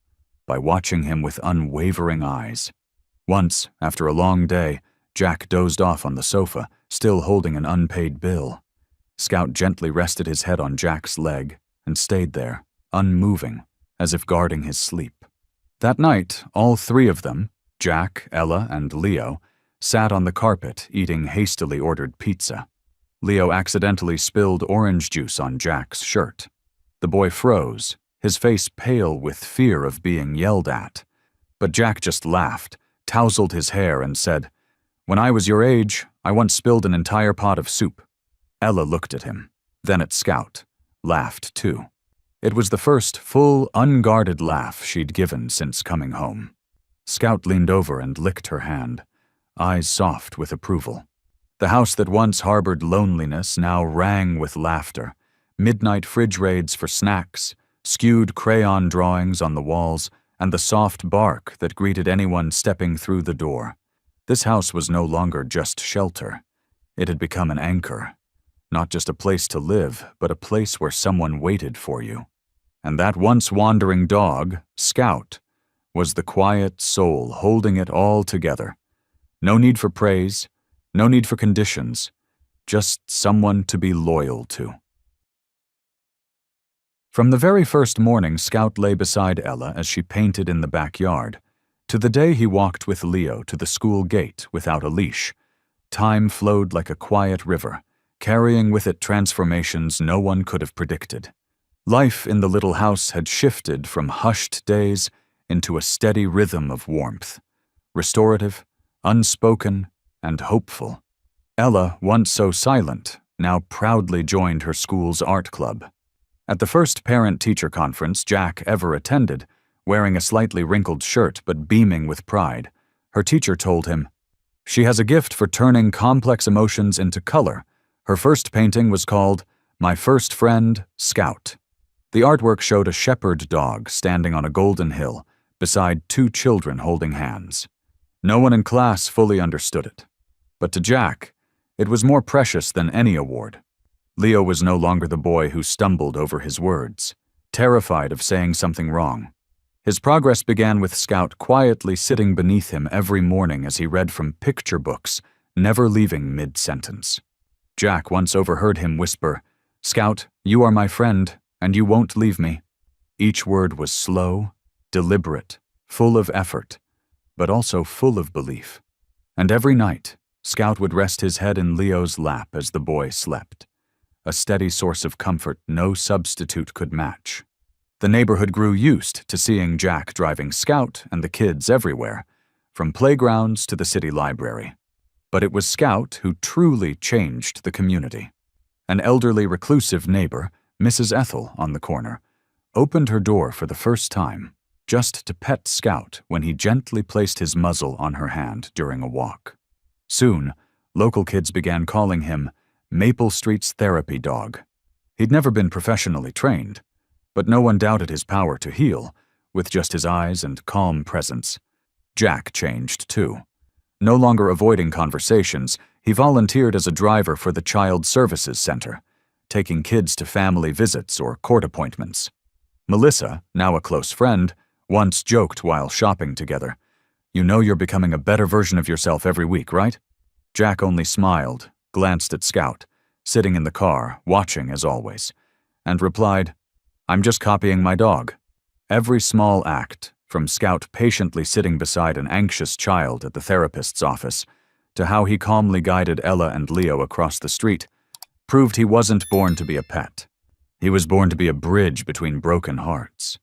by watching him with unwavering eyes. Once, after a long day, Jack dozed off on the sofa, still holding an unpaid bill. Scout gently rested his head on Jack's leg and stayed there, unmoving, as if guarding his sleep. That night, all three of them, Jack, Ella, and Leo, sat on the carpet eating hastily ordered pizza. Leo accidentally spilled orange juice on Jack's shirt. The boy froze, his face pale with fear of being yelled at. But Jack just laughed, tousled his hair, and said, "When I was your age, I once spilled an entire pot of soup." Ella looked at him, then at Scout, laughed too. It was the first full, unguarded laugh she'd given since coming home. Scout leaned over and licked her hand, eyes soft with approval. The house that once harbored loneliness now rang with laughter, midnight fridge raids for snacks, skewed crayon drawings on the walls, and the soft bark that greeted anyone stepping through the door. This house was no longer just shelter. It had become an anchor. Not just a place to live, but a place where someone waited for you. And that once wandering dog, Scout, was the quiet soul holding it all together. No need for praise, no need for conditions, just someone to be loyal to. From the very first morning Scout lay beside Ella as she painted in the backyard, to the day he walked with Leo to the school gate without a leash, time flowed like a quiet river, carrying with it transformations no one could have predicted. Life in the little house had shifted from hushed days into a steady rhythm of warmth, restorative, unspoken, and hopeful. Ella, once so silent, now proudly joined her school's art club. At the first parent-teacher conference Jack ever attended, wearing a slightly wrinkled shirt but beaming with pride, her teacher told him, "She has a gift for turning complex emotions into color. Her first painting was called My First Friend, Scout." The artwork showed a shepherd dog standing on a golden hill, beside two children holding hands. No one in class fully understood it. But to Jack, it was more precious than any award. Leo was no longer the boy who stumbled over his words, terrified of saying something wrong. His progress began with Scout quietly sitting beneath him every morning as he read from picture books, never leaving mid-sentence. Jack once overheard him whisper, "Scout, you are my friend, and you won't leave me." Each word was slow, deliberate, full of effort, but also full of belief. And every night, Scout would rest his head in Leo's lap as the boy slept, a steady source of comfort no substitute could match. The neighborhood grew used to seeing Jack driving Scout and the kids everywhere, from playgrounds to the city library. But it was Scout who truly changed the community. An elderly reclusive neighbor, Mrs. Ethel on the corner, opened her door for the first time, just to pet Scout when he gently placed his muzzle on her hand during a walk. Soon, local kids began calling him Maple Street's therapy dog. He'd never been professionally trained, but no one doubted his power to heal, with just his eyes and calm presence. Jack changed too. No longer avoiding conversations, he volunteered as a driver for the Child Services Center, taking kids to family visits or court appointments. Melissa, now a close friend, once joked while shopping together, "You know you're becoming a better version of yourself every week, right?" Jack only smiled, glanced at Scout, sitting in the car, watching as always, and replied, "I'm just copying my dog." Every small act, from Scout patiently sitting beside an anxious child at the therapist's office, to how he calmly guided Ella and Leo across the street, proved he wasn't born to be a pet. He was born to be a bridge between broken hearts.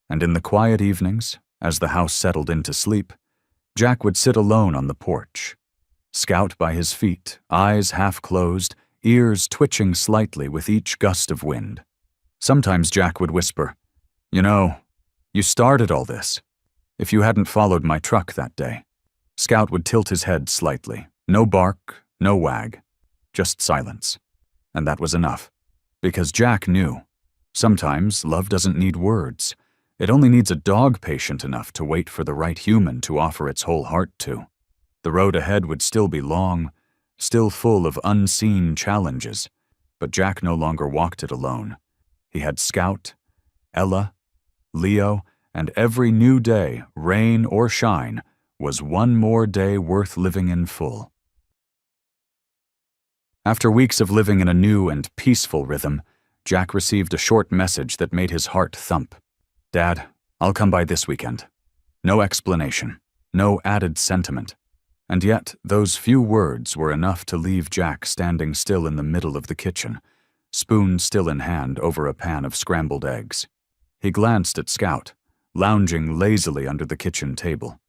And in the quiet evenings, as the house settled into sleep, Jack would sit alone on the porch, Scout by his feet, eyes half closed, ears twitching slightly with each gust of wind. Sometimes Jack would whisper, "You know, you started all this. If you hadn't followed my truck that day." Scout would tilt his head slightly. No bark, no wag, just silence. And that was enough. Because Jack knew, sometimes love doesn't need words. It only needs a dog patient enough to wait for the right human to offer its whole heart to. The road ahead would still be long, still full of unseen challenges, but Jack no longer walked it alone. He had Scout, Ella, Leo, and every new day, rain or shine, was one more day worth living in full. After weeks of living in a new and peaceful rhythm, Jack received a short message that made his heart thump. "Dad, I'll come by this weekend." No explanation, no added sentiment. And yet, those few words were enough to leave Jack standing still in the middle of the kitchen, spoon still in hand over a pan of scrambled eggs. He glanced at Scout, lounging lazily under the kitchen table.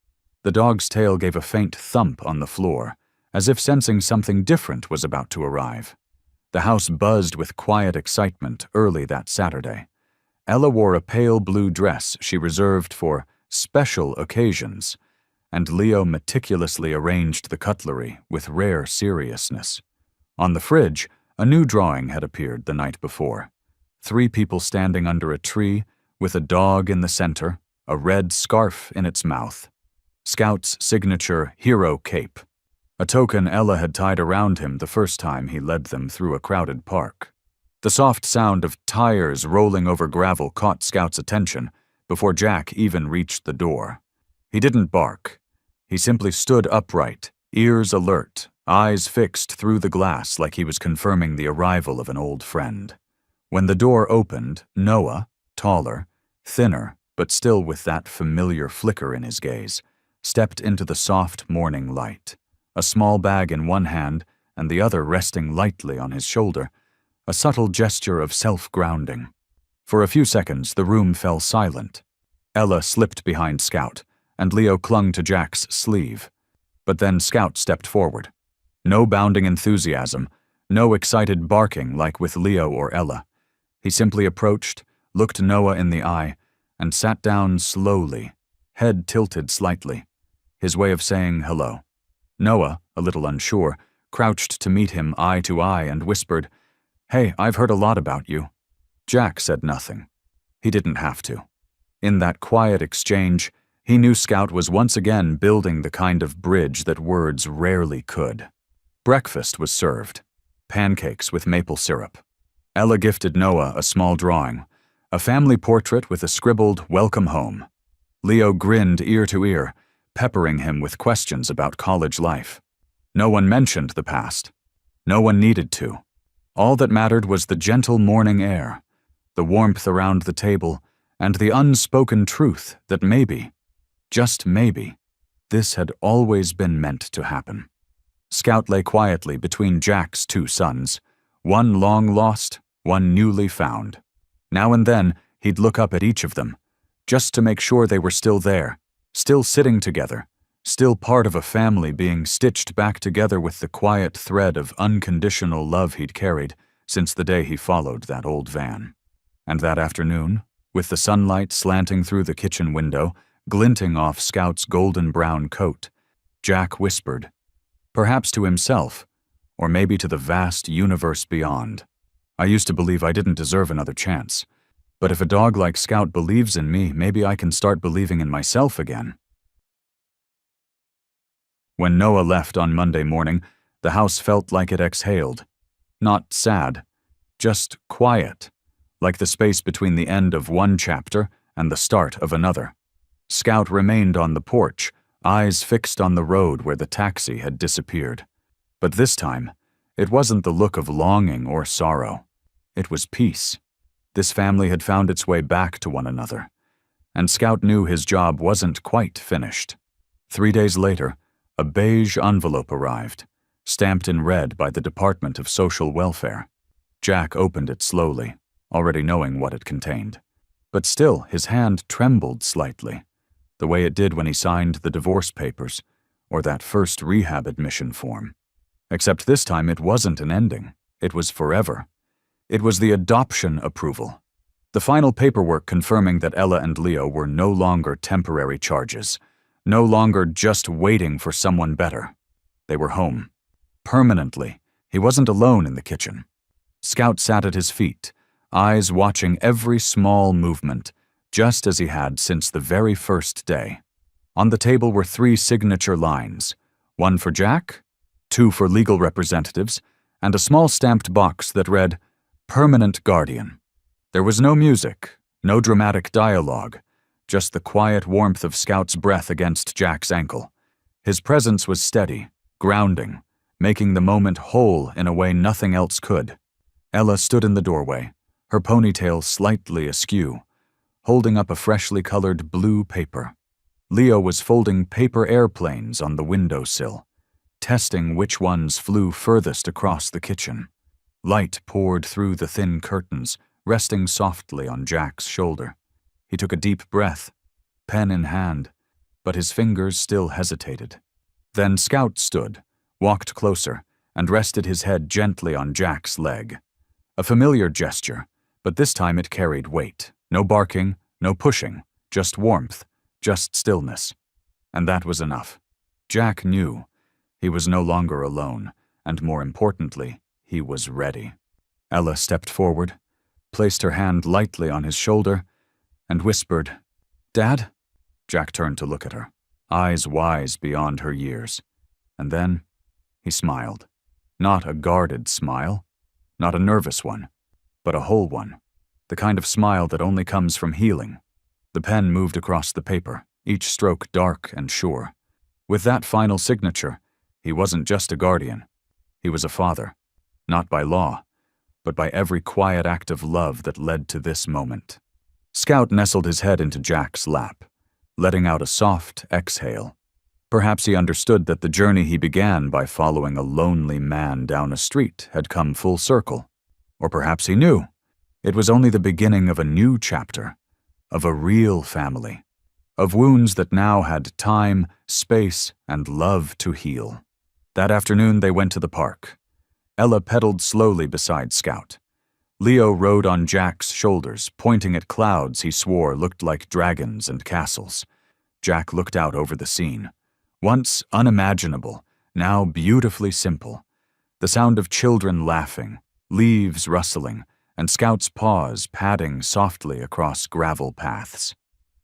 The dog's tail gave a faint thump on the floor, as if sensing something different was about to arrive. The house buzzed with quiet excitement early that Saturday. Ella wore a pale blue dress she reserved for special occasions, and Leo meticulously arranged the cutlery with rare seriousness. On the fridge, a new drawing had appeared the night before. 3 people standing under a tree, with a dog in the center, a red scarf in its mouth. Scout's signature hero cape, a token Ella had tied around him the first time he led them through a crowded park. The soft sound of tires rolling over gravel caught Scout's attention before Jack even reached the door. He didn't bark. He simply stood upright, ears alert, eyes fixed through the glass like he was confirming the arrival of an old friend. When the door opened, Noah, taller, thinner, but still with that familiar flicker in his gaze, stepped into the soft morning light, a small bag in one hand and the other resting lightly on his shoulder, a subtle gesture of self-grounding. For a few seconds, the room fell silent. Ella slipped behind Scout, and Leo clung to Jack's sleeve. But then Scout stepped forward. No bounding enthusiasm, no excited barking like with Leo or Ella. He simply approached, looked Noah in the eye, and sat down slowly, head tilted slightly, his way of saying hello. Noah, a little unsure, crouched to meet him eye to eye and whispered, "Hey, I've heard a lot about you." Jack said nothing. He didn't have to. In that quiet exchange, he knew Scout was once again building the kind of bridge that words rarely could. Breakfast was served. Pancakes with maple syrup. Ella gifted Noah a small drawing, a family portrait with a scribbled "Welcome Home." Leo grinned ear to ear, peppering him with questions about college life. No one mentioned the past. No one needed to. All that mattered was the gentle morning air, the warmth around the table, and the unspoken truth that maybe, just maybe, this had always been meant to happen. Scout lay quietly between Jack's 2 sons, one long lost, one newly found. Now and then, he'd look up at each of them, just to make sure they were still there, still sitting together, still part of a family being stitched back together with the quiet thread of unconditional love he'd carried since the day he followed that old van. And that afternoon, with the sunlight slanting through the kitchen window, glinting off Scout's golden-brown coat, Jack whispered, perhaps to himself, or maybe to the vast universe beyond, I used to believe I didn't deserve another chance. But if a dog like Scout believes in me, maybe I can start believing in myself again. When Noah left on Monday morning, the house felt like it exhaled. Not sad, just quiet, like the space between the end of one chapter and the start of another. Scout remained on the porch, eyes fixed on the road where the taxi had disappeared. But this time, it wasn't the look of longing or sorrow. It was peace. This family had found its way back to one another, and Scout knew his job wasn't quite finished. 3 days later, a beige envelope arrived, stamped in red by the Department of Social Welfare. Jack opened it slowly, already knowing what it contained. But still, his hand trembled slightly, the way it did when he signed the divorce papers or that first rehab admission form. Except this time it wasn't an ending. It was forever. It was the adoption approval. The final paperwork confirming that Ella and Leo were no longer temporary charges, no longer just waiting for someone better. They were home. Permanently. He wasn't alone in the kitchen. Scout sat at his feet, eyes watching every small movement, just as he had since the very first day. On the table were 3 signature lines, 1 for Jack, 2 for legal representatives, and a small stamped box that read, Permanent Guardian. There was no music, no dramatic dialogue, just the quiet warmth of Scout's breath against Jack's ankle. His presence was steady, grounding, making the moment whole in a way nothing else could. Ella stood in the doorway, her ponytail slightly askew, holding up a freshly colored blue paper. Leo was folding paper airplanes on the windowsill, testing which ones flew furthest across the kitchen. Light poured through the thin curtains, resting softly on Jack's shoulder. He took a deep breath, pen in hand, but his fingers still hesitated. Then Scout stood, walked closer, and rested his head gently on Jack's leg. A familiar gesture, but this time it carried weight. No barking, no pushing, just warmth, just stillness. And that was enough. Jack knew. He was no longer alone, and more importantly, he was ready. Ella stepped forward, placed her hand lightly on his shoulder, and whispered, Dad? Jack turned to look at her, eyes wise beyond her years. And then he smiled. Not a guarded smile, not a nervous one, but a whole one. The kind of smile that only comes from healing. The pen moved across the paper, each stroke dark and sure. With that final signature, he wasn't just a guardian. He was a father. Not by law, but by every quiet act of love that led to this moment. Scout nestled his head into Jack's lap, letting out a soft exhale. Perhaps he understood that the journey he began by following a lonely man down a street had come full circle. Or perhaps he knew. It was only the beginning of a new chapter, of a real family, of wounds that now had time, space, and love to heal. That afternoon they went to the park. Ella pedaled slowly beside Scout. Leo rode on Jack's shoulders, pointing at clouds he swore looked like dragons and castles. Jack looked out over the scene. Once unimaginable, now beautifully simple. The sound of children laughing, leaves rustling, and Scout's paws padding softly across gravel paths.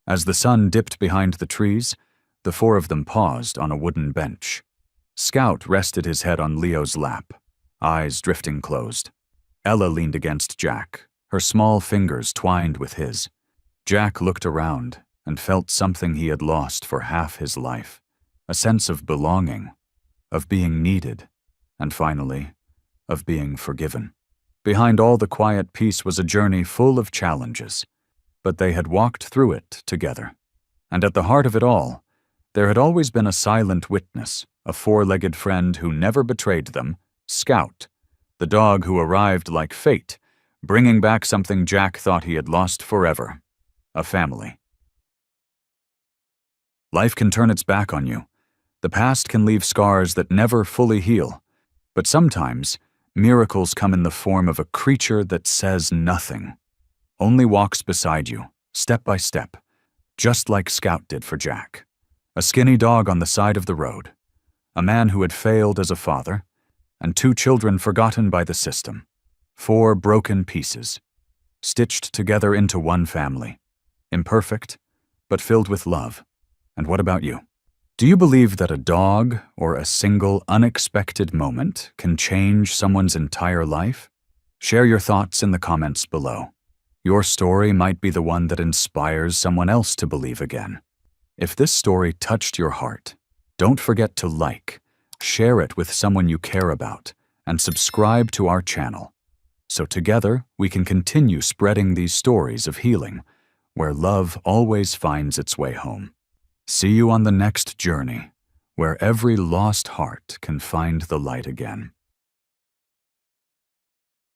As the sun dipped behind the trees, the 4 of them paused on a wooden bench. Scout rested his head on Leo's lap, eyes drifting closed. Ella leaned against Jack, her small fingers twined with his. Jack looked around and felt something he had lost for half his life, a sense of belonging, of being needed, and finally, of being forgiven. Behind all the quiet peace was a journey full of challenges, but they had walked through it together. And at the heart of it all, there had always been a silent witness, a 4-legged friend who never betrayed them, Scout, the dog who arrived like fate, bringing back something Jack thought he had lost forever, a family. Life can turn its back on you, The past can leave scars that never fully heal, but sometimes miracles come in the form of a creature that says nothing, only walks beside you, step by step, just like Scout did for Jack. A skinny dog on the side of the road, a man who had failed as a father, and 2 children forgotten by the system. 4 broken pieces, stitched together into one family. Imperfect, but filled with love. And what about you? Do you believe that a dog or a single unexpected moment can change someone's entire life? Share your thoughts in the comments below. Your story might be the one that inspires someone else to believe again. If this story touched your heart, don't forget to like, share it with someone you care about, and subscribe to our channel, so together we can continue spreading these stories of healing, where love always finds its way home. See you on the next journey, where every lost heart can find the light again.